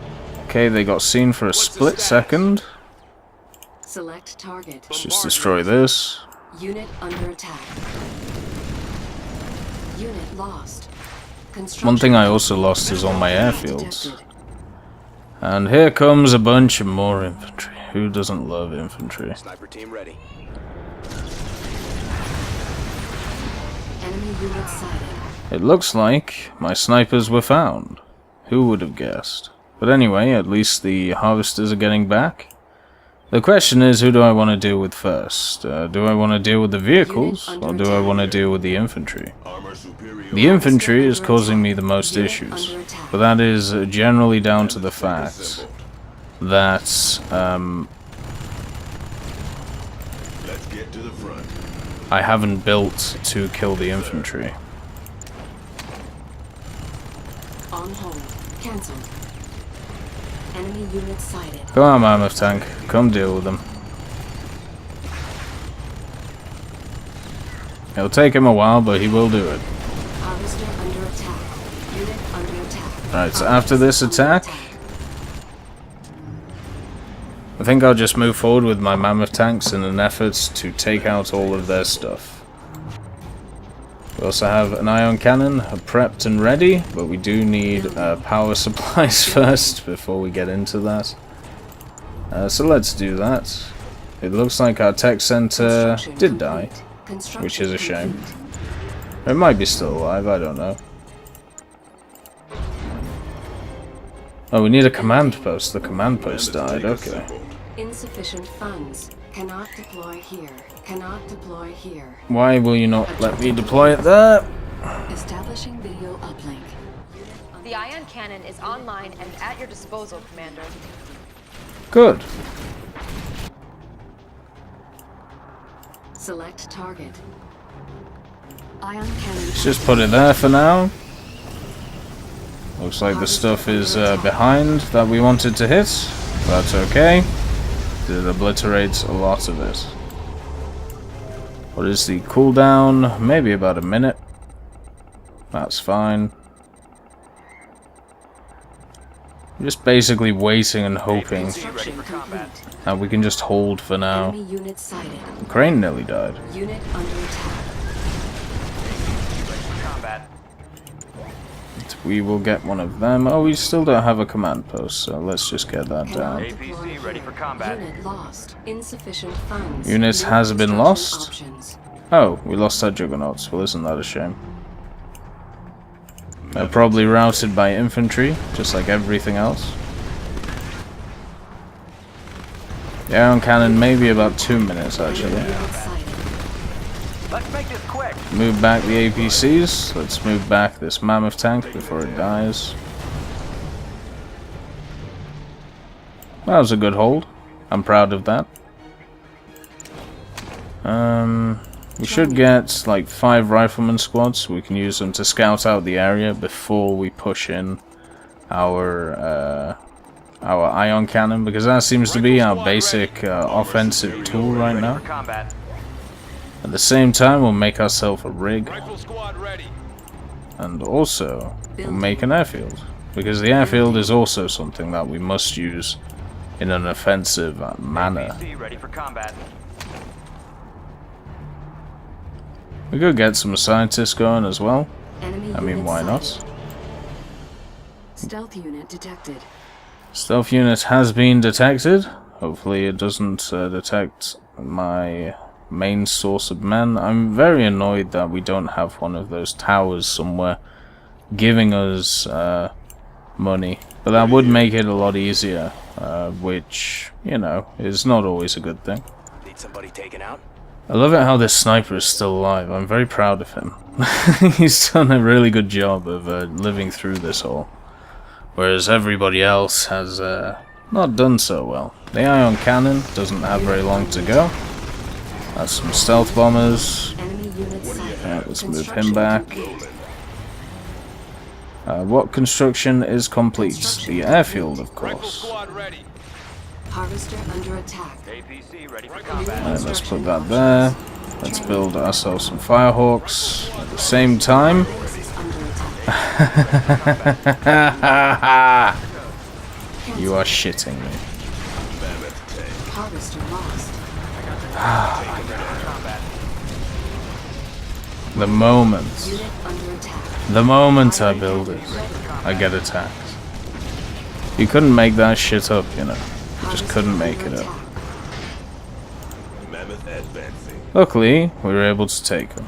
Okay, they got seen for a split second. Select target. Let's just destroy this. Unit under attack. Unit lost. One thing I also lost is all my airfields. And here comes a bunch of more infantry. Who doesn't love infantry? Sniper team ready. Enemy unit sighted. It looks like my snipers were found. Who would have guessed? But anyway, at least the harvesters are getting back. The question is, who do I want to deal with first? Do I want to deal with the vehicles, or do I want to deal with the infantry? The infantry is causing me the most issues, but that is generally down to the fact that Let's get to the front. I haven't built to kill the infantry. On hold. Cancelled. Enemy unit sighted. Come on, Mammoth Tank, come deal with them. It'll take him a while, but he will do it. Harvester under attack. Unit under attack. Right, so after this attack, I think I'll just move forward with my Mammoth Tanks in an effort to take out all of their stuff. We also have an ion cannon prepped and ready, but we do need power supplies first before we get into that. So let's do that. It looks like our tech center did die, which is a shame. It might be still alive, I don't know. Oh, we need a command post. The command post died, okay. Insufficient funds. Cannot deploy here. Cannot deploy here. Why will you not let me deploy it there? Establishing video uplink. The ion cannon is online and at your disposal, Commander. Good. Select target. Ion cannon. Let's just put it there for now. Looks like the stuff is behind that we wanted to hit. That's okay. It obliterates a lot of it. What is the cooldown? Maybe about a minute. That's fine. I'm just basically waiting and hoping Construction complete. that we can just hold for now. Enemy unit sighted. The crane nearly died. Unit under attack. We will get one of them. Oh, we still don't have a command post, so let's just get that down. APC ready for combat. Unit lost. Insufficient funds. Unit has been lost? Options. Oh, we lost our Juggernauts. Well, isn't that a shame? They're probably routed by infantry, just like everything else. The ion cannon maybe about 2 minutes, actually. Unit sighted. Let's make this quick. Move back the APCs. Let's move back this Mammoth Tank before it dies. That was a good hold. I'm proud of that. We should get like 5 rifleman squads, so we can use them to scout out the area before we push in our our ion cannon, because that seems to be our basic offensive tool right now. For combat. At the same time, we'll make ourselves a rig, Rifle squad ready. and also we'll make an airfield, because the airfield is also something that we must use in an offensive manner. APC ready for combat. We could get some scientists going as well. Enemy I mean, unit why not? sighted. Stealth unit detected. Stealth unit has been detected. Hopefully it doesn't detect my main source of men. I'm very annoyed that we don't have one of those towers somewhere giving us money. But that would make it a lot easier, which, you know, is not always a good thing. Need somebody taken out? I love it how this sniper is still alive. I'm very proud of him. He's done a really good job of living through this all. Whereas everybody else has not done so well. The ion cannon doesn't have very long to go. That's some stealth bombers. Enemy unit sighted. Alright, let's move him back. What construction is complete? The airfield, of Rifle course. squad ready. Harvester under attack. APC ready for Unit combat. Alright, let's put construction that there. Let's build ourselves some Firehawks. At the same time... Base is under attack. You are shitting me. Harvester lost. The moment Unit under attack. The moment I build it, I get attacked. You couldn't make that shit up, you know. You just couldn't make it up. Luckily, we were able to take them.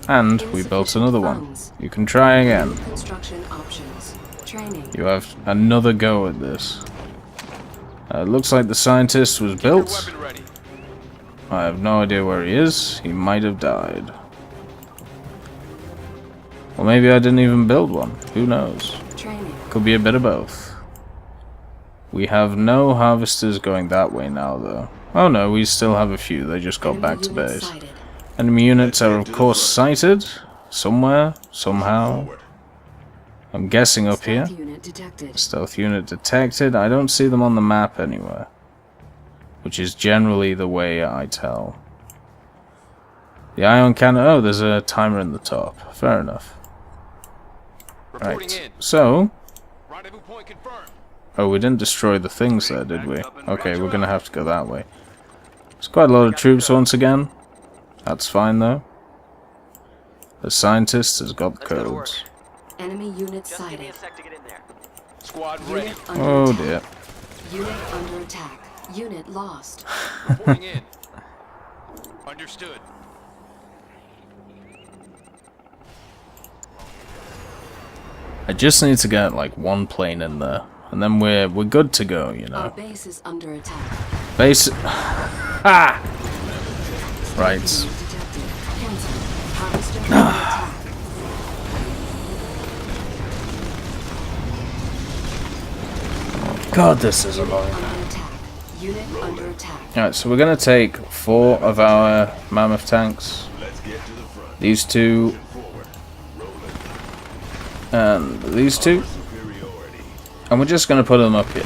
And we built another one. You can try again. Construction options. Training. You have another go at this. Looks like the scientist was Your built. weapon ready. I have no idea where he is. He might have died. Or maybe I didn't even build one. Who knows? Training. Could be a bit of both. We have no harvesters going that way now, though. Oh no, we still have a few. They just got Enemy back to unit base. sighted. Enemy units are, of course, sighted. Somewhere. Somehow. I'm guessing up here. Stealth unit detected. Stealth unit detected. I don't see them on the map anywhere. Which is generally the way I tell. The ion cannon... Oh, there's a timer in the top. Fair enough. Reporting Right. in. So... Rendezvous point confirmed. Oh, we didn't destroy the things there, did we? Okay, we're gonna have to go that way. There's quite a lot of troops once again. That's fine, though. The scientist has got the codes. Enemy unit Just give me a sighted. sec to get in there. Squad ready. Unit under Oh attack. dear. Unit under attack. Unit lost. Reporting in. Understood. I just need to get like one plane in there, and then we're good to go, you Our know. base is under attack. Base. Ha! Right. Unit detected. Cancel. Harvester under attack. God, this is annoying. Under attack. Unit under attack. Alright, so we're gonna take 4 of our mammoth tanks. These 2. And these 2. And we're just gonna put them up here.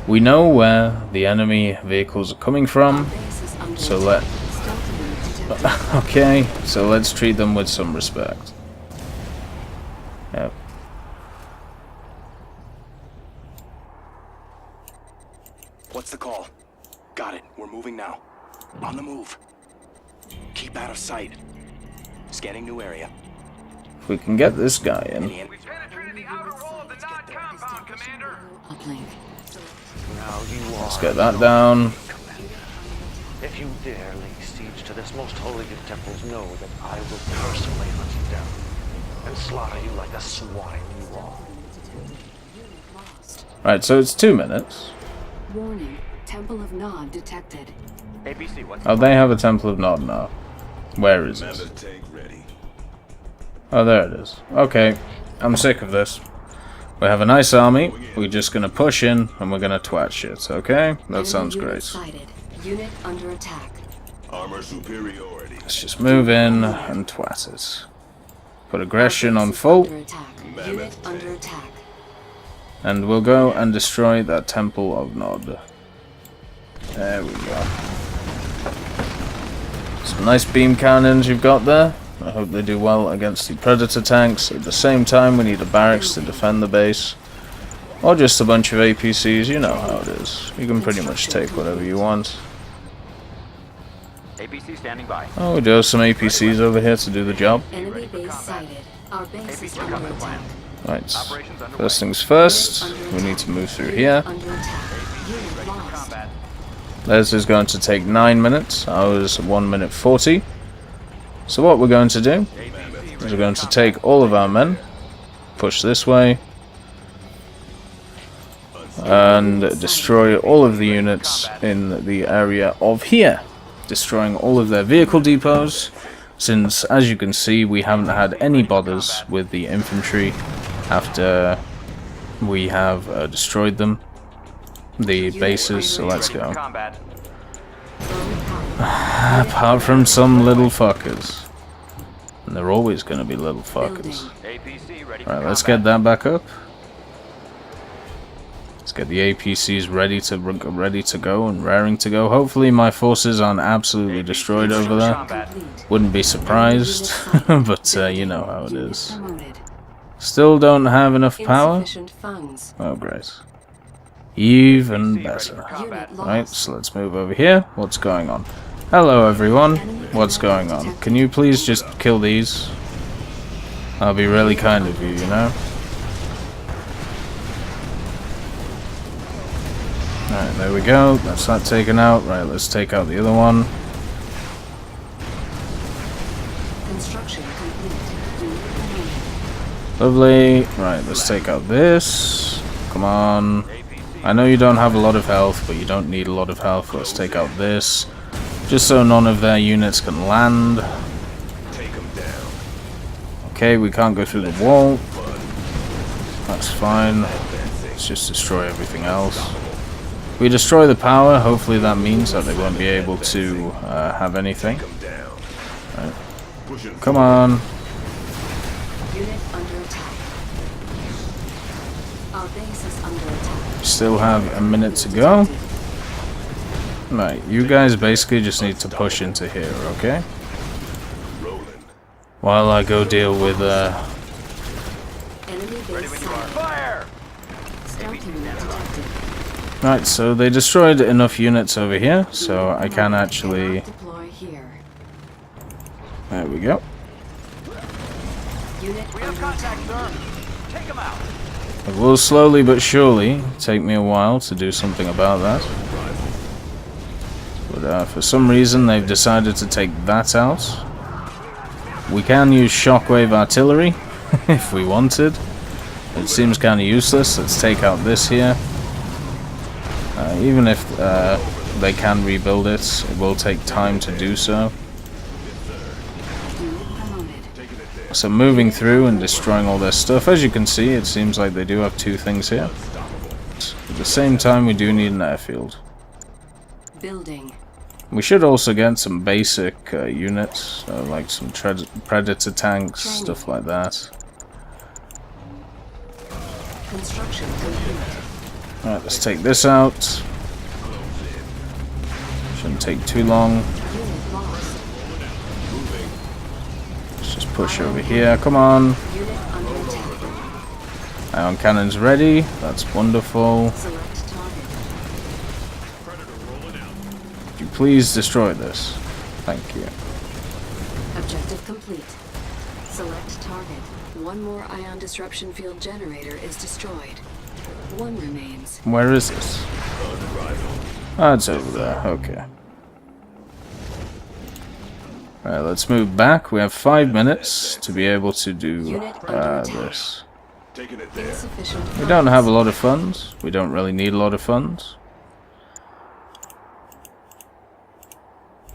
We know where the enemy vehicles are coming from. Base is under So attack. let... Stealth unit detected. Okay, so let's treat them with some respect. Yep. What's the call? Got it. We're moving now. On the move. Keep out of sight. Scanning new area. If we can get this guy in. Any We've penetrated the outer wall of the Nod compound, Commander. Uplink. Now you Let's are get that down. If you dare lay siege to this most holy of temples, know that I will personally hunt you down and slaughter you like the swine you are. Lost. Right, so it's 2 minutes. Warning. Temple of Nod detected. APC, what's Oh, they have a Temple of Nod now. Where is it? Oh, there it is. Okay, I'm sick of this. We have a nice army. We're just gonna push in and we're gonna twat shit, okay? That Enemy sounds unit great. sighted. Unit under attack. Let's just move in and twat it. Put aggression on full. Under attack. Unit under attack. And we'll go and destroy that Temple of Nod. There we go. Some nice beam cannons you've got there. I hope they do well against the Predator tanks. At the same time, we need a barracks to defend the base. Or just a bunch of APCs, you know how it is. You can pretty much take whatever you want. APC standing by. Oh, we do have some APCs over here to do the job. Enemy base sighted. Our base is under attack. Right. First things first, we need to move through here. Under attack. Unit lost. This is going to take 9 minutes. Ours 1 minute 40. So what we're going to do is we're going to take all of our men, push this way, and destroy all of the units in the area of here, destroying all of their vehicle depots, since as you can see we haven't had any bothers with the infantry after we have destroyed them, the bases. So let's go. Combat. Apart from some little fuckers, and they're always going to be little fuckers. APC ready for Right, let's combat. get that back up. Let's get the APCs ready to go and raring to go. Hopefully my forces aren't absolutely destroyed over there. Combat. Wouldn't be surprised, but you know how it is. Promoted. Still don't have enough power? Insufficient funds. Oh great. Even APC ready for better. combat. Unit Right, lost. so let's move over here. What's going on? Hello everyone. What's going on? Can you please just kill these? That'll be really kind of you, you know? Alright, there we go. That's that taken out. Right, let's take out the other one. Construction complete. Unit promoted. Lovely. Right, let's take out this. Come on. I know you don't have a lot of health, but you don't need a lot of health. Let's take out this. Just so none of their units can land. Okay, we can't go through the wall. That's fine. Let's just destroy everything else. If we destroy the power, hopefully that means that they won't be able to have anything. Right. Come on. Unit under attack. Our base is under attack. Still have a minute to go. Right, you guys basically just need to push into here, okay? While I go deal with Enemy base sighted. Fire! Stealth unit detected. Right, so they destroyed enough units over here, so I can actually... Deploy here. There we go. Unit We have under contact, attack. sir. Take him out. It will slowly but surely take me a while to do something about that. But for some reason they've decided to take that out. We can use shockwave artillery if we wanted. It seems kind of useless. Let's take out this here. Even if they can rebuild it, it will take time to do so. Unit promoted. So moving through and destroying all their stuff, as you can see, it seems like they do have two things here. At the same time, we do need an airfield. Building. We should also get some basic units, like some Predator tanks, stuff like that. Construction complete. Alright, let's take this out. Shouldn't take too long. Unit lost. Let's just push over here. Come on. Unit under attack. Ion cannons ready. That's wonderful. Select target. Could you please destroy this? Thank you. Objective complete. Select target. One more ion disruption field generator is destroyed. One remains. Where is this? Ah, it's over there. Okay. Alright, let's move back. We have 5 minutes to be able to do this. Insufficient We don't have a lot of funds. We don't really need a lot of funds.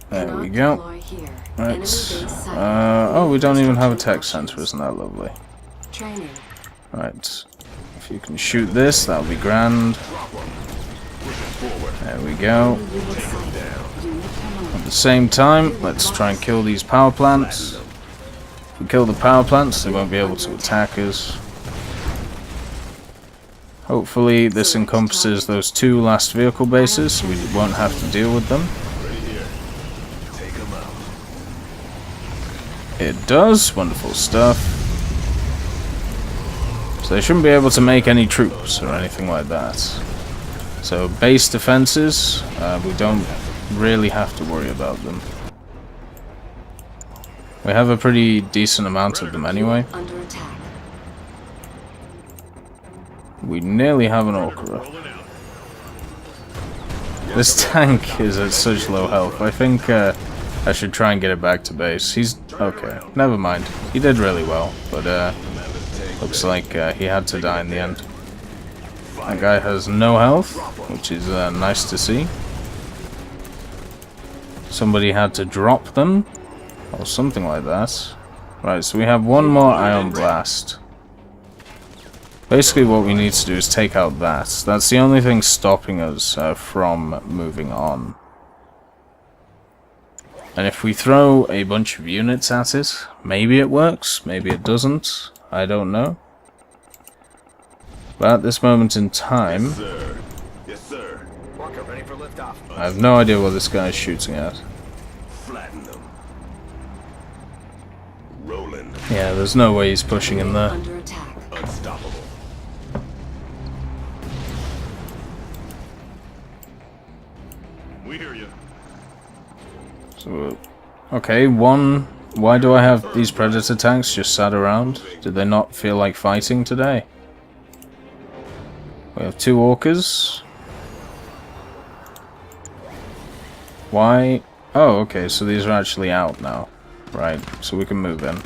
There we go. Right. Oh, we don't even have a tech center. Isn't that lovely? Training. Right. If you can shoot this, that'll be grand. There we go. Unit sighted. Unit promoted. At the same time, let's try and kill these power plants. If we kill the power plants, they won't be able to attack us. Hopefully this encompasses those 2 last vehicle bases, so we won't have to deal with them. It does. Wonderful stuff. So they shouldn't be able to make any troops or anything like that. So base defenses, we don't really have to worry about them. We have a pretty decent amount of them anyway. Under attack. We nearly have an Orca. This tank is at such low health. I think I should try and get it back to base. He's... okay, never mind. He did really well, but looks like he had to die in the end. That guy has no health, which is nice to see. Somebody had to drop them, or something like that. Right, so we have one more Ion Blast. Basically what we need to do is take out that. That's the only thing stopping us from moving on. And if we throw a bunch of units at it, maybe it works, maybe it doesn't. I don't know. But at this moment in time, Yes, sir. Yes, sir. Walker, ready for liftoff. I have no idea what this guy is shooting at. Flatten them. Rolling. Yeah, there's no way he's pushing in there. Under attack. Unstoppable. We hear you. So, okay, one... why do I have these Predator tanks just sat around? Did they not feel like fighting today? We have 2 Orcas. Why? Oh, okay, so these are actually out now. Right, so we can move in.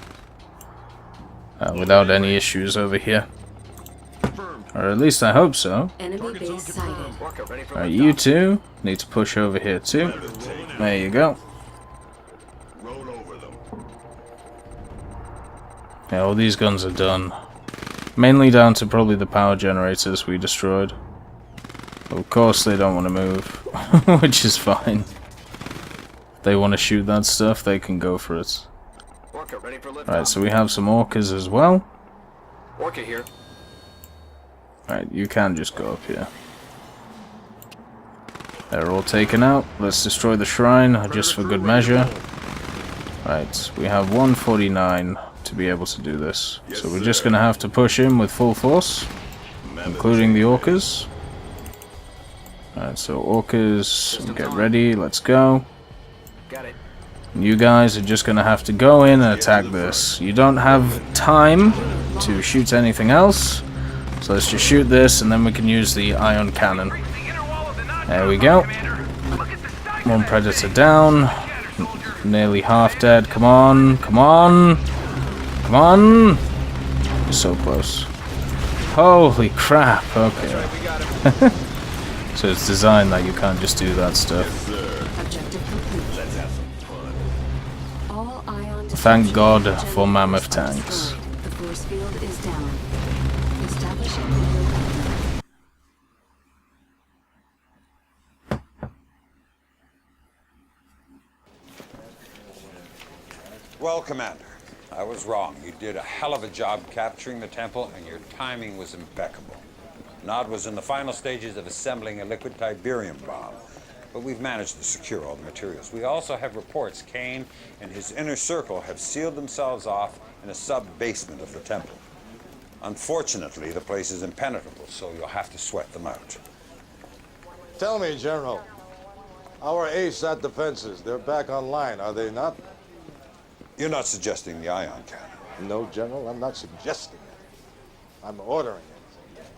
Without any issues over here. Or at least I hope so. Enemy base sighted. Walker, ready for Alright, liftoff. you two need to push over here too. There you go. Roll over them. Yeah, all these guns are done. Mainly down to probably the power generators we destroyed. Of course they don't want to move, which is fine. If they want to shoot that stuff, they can go for it. Walker, ready for liftoff. Right, so we have some Orcas as well. Walker here. Right, you can just go up here. They're all taken out. Let's destroy the shrine, just for good measure. Right, we have 149 to be able to do this. So we're just going to have to push in with full force, including the Orcas. Alright, so Orcas, get ready, let's go. Got it. You guys are just going to have to go in and attack this. You don't have time to shoot anything else, so let's just shoot this and then we can use the ion cannon. There we go. 1 Predator down. Nearly half dead. Come on, come on, come on. So close. Holy crap, okay. So it's designed that you can't just do that stuff. Objective complete. Let's have some fun. All ion Thank God destruction for mammoth generators tanks. destroyed. The force field is down. Establishing nuclear cover. Well, Commander, I was wrong. You did a hell of a job capturing the temple, and your timing was impeccable. Nod was in the final stages of assembling a liquid Tiberium bomb, but we've managed to secure all the materials. We also have reports Kane and his inner circle have sealed themselves off in a sub-basement of the temple. Unfortunately, the place is impenetrable, so you'll have to sweat them out. Tell me, General, our ASAT defenses, they're back online, are they not? You're not suggesting the ion cannon. No, General, I'm not suggesting it. I'm ordering it.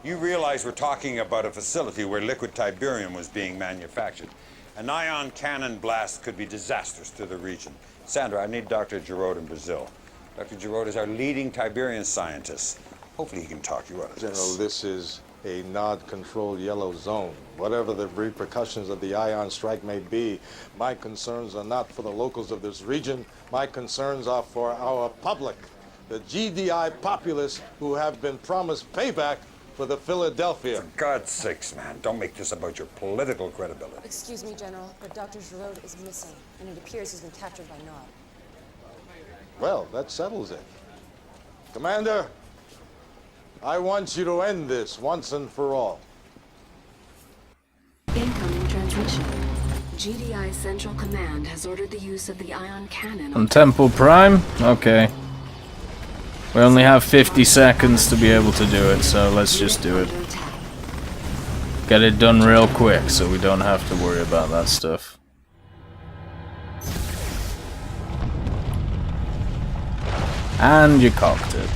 You realize we're talking about a facility where liquid Tiberium was being manufactured. An ion cannon blast could be disastrous to the region. Sandra, I need Dr. Giroud in Brazil. Dr. Giroud is our leading Tiberian scientist. Hopefully he can talk you out of General, this. this is a NOD-controlled yellow zone. Whatever the repercussions of the ion strike may be, my concerns are not for the locals of this region. My concerns are for our public, the GDI populace who have been promised payback for the Philadelphia. For God's sakes, man, don't make this about your political credibility. Excuse me, General, but Dr. Giroud is missing, and it appears he's been captured by Nod. Well, that settles it. Commander, I want you to end this once and for all. Incoming transmission. GDI Central Command has ordered the use of the ion cannon On Temple Prime? Okay. We only have 50 seconds to be able to do it, so let's just do it. Get it done real quick so we don't have to worry about that stuff. And you cocked it.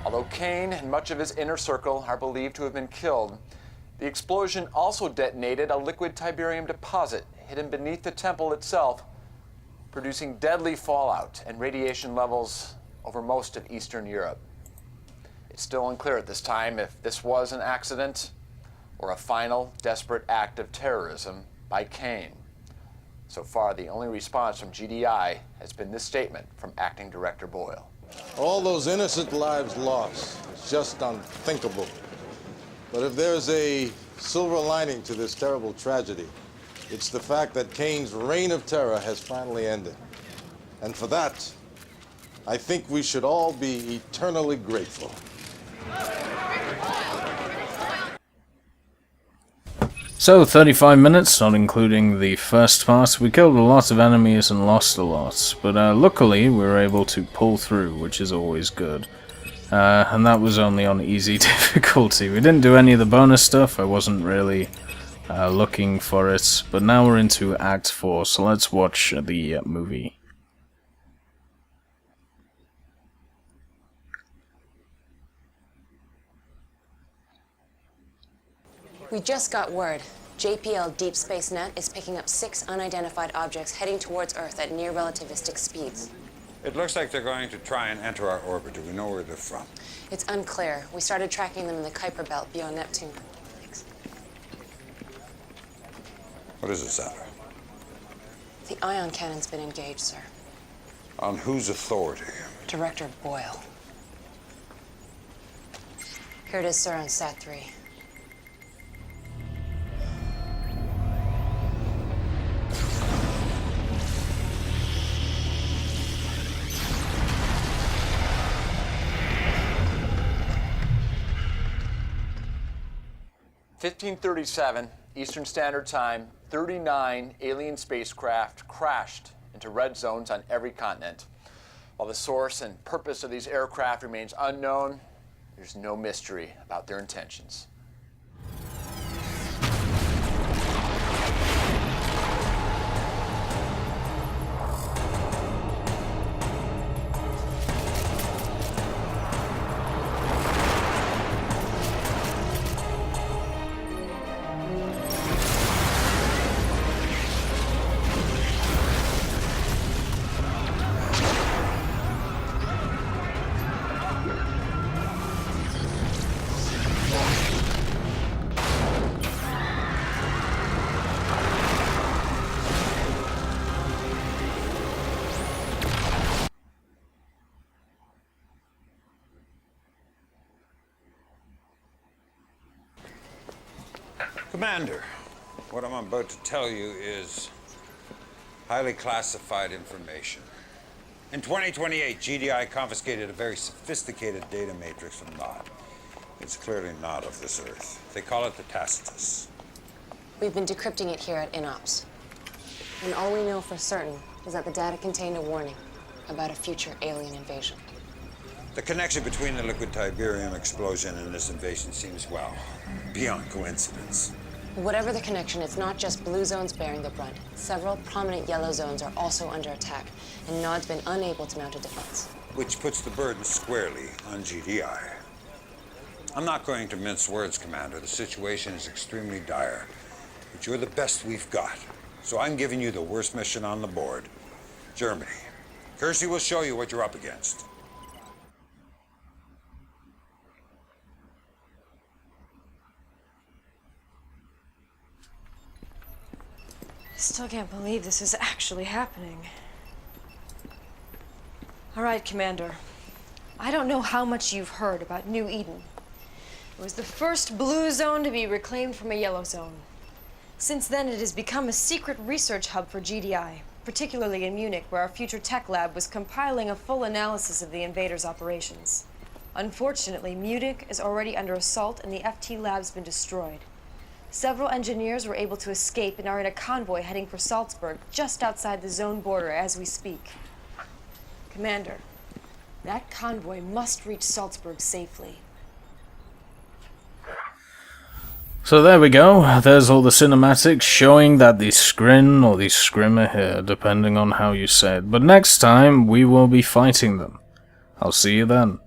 Although Kane and much of his inner circle are believed to have been killed, the explosion also detonated a liquid Tiberium deposit hidden beneath the temple itself, producing deadly fallout and radiation levels over most of Eastern Europe. It's still unclear at this time if this was an accident or a final, desperate act of terrorism by Kane. So far, the only response from GDI has been this statement from Acting Director Boyle. All those innocent lives lost. It's just unthinkable. But if there's a silver lining to this terrible tragedy, it's the fact that Kane's reign of terror has finally ended. And for that, I think we should all be eternally grateful. So, 35 minutes, not including the first part. We killed a lot of enemies and lost a lot, but luckily we were able to pull through, which is always good. And that was only on easy difficulty. We didn't do any of the bonus stuff, I wasn't really looking for it, but now we're into Act 4, so let's watch the movie. We just got word. JPL Deep Space Net is picking up 6 unidentified objects heading towards Earth at near relativistic speeds. It looks like they're going to try and enter our orbit. Do we know where they're from? It's unclear. We started tracking them in the Kuiper Belt beyond Neptune. Thanks. What is it, Sattler? The ion cannon's been engaged, sir. On whose authority? Director Boyle. Here it is, sir, on Sat 3. (1537) Eastern Standard Time, 39 alien spacecraft crashed into red zones on every continent. While the source and purpose of these aircraft remains unknown, there's no mystery about their intentions. Commander, what I'm about to tell you is highly classified information. In 2028, GDI confiscated a very sophisticated data matrix from Nod. It's clearly not of this Earth. They call it the Tacitus. We've been decrypting it here at INOPS. And all we know for certain is that the data contained a warning about a future alien invasion. The connection between the liquid Tiberium explosion and this invasion seems, well, beyond coincidence. Whatever the connection, it's not just blue zones bearing the brunt. Several prominent yellow zones are also under attack, and Nod's been unable to mount a defense. Which puts the burden squarely on GDI. I'm not going to mince words, Commander. The situation is extremely dire. But you're the best we've got. So I'm giving you the worst mission on the board. Germany. Kersey will show you what you're up against. I still can't believe this is actually happening. All right, Commander. I don't know how much you've heard about New Eden. It was the first blue zone to be reclaimed from a yellow zone. Since then, it has become a secret research hub for GDI. particularly in Munich, where our future tech lab was compiling a full analysis of the invaders' operations. Unfortunately, Munich is already under assault and the FT lab's been destroyed. Several engineers were able to escape and are in a convoy heading for Salzburg, just outside the zone border as we speak. Commander, that convoy must reach Salzburg safely. So there we go, there's all the cinematics showing that the Skrin or the Scrim are here, depending on how you say it. But next time, we will be fighting them. I'll see you then.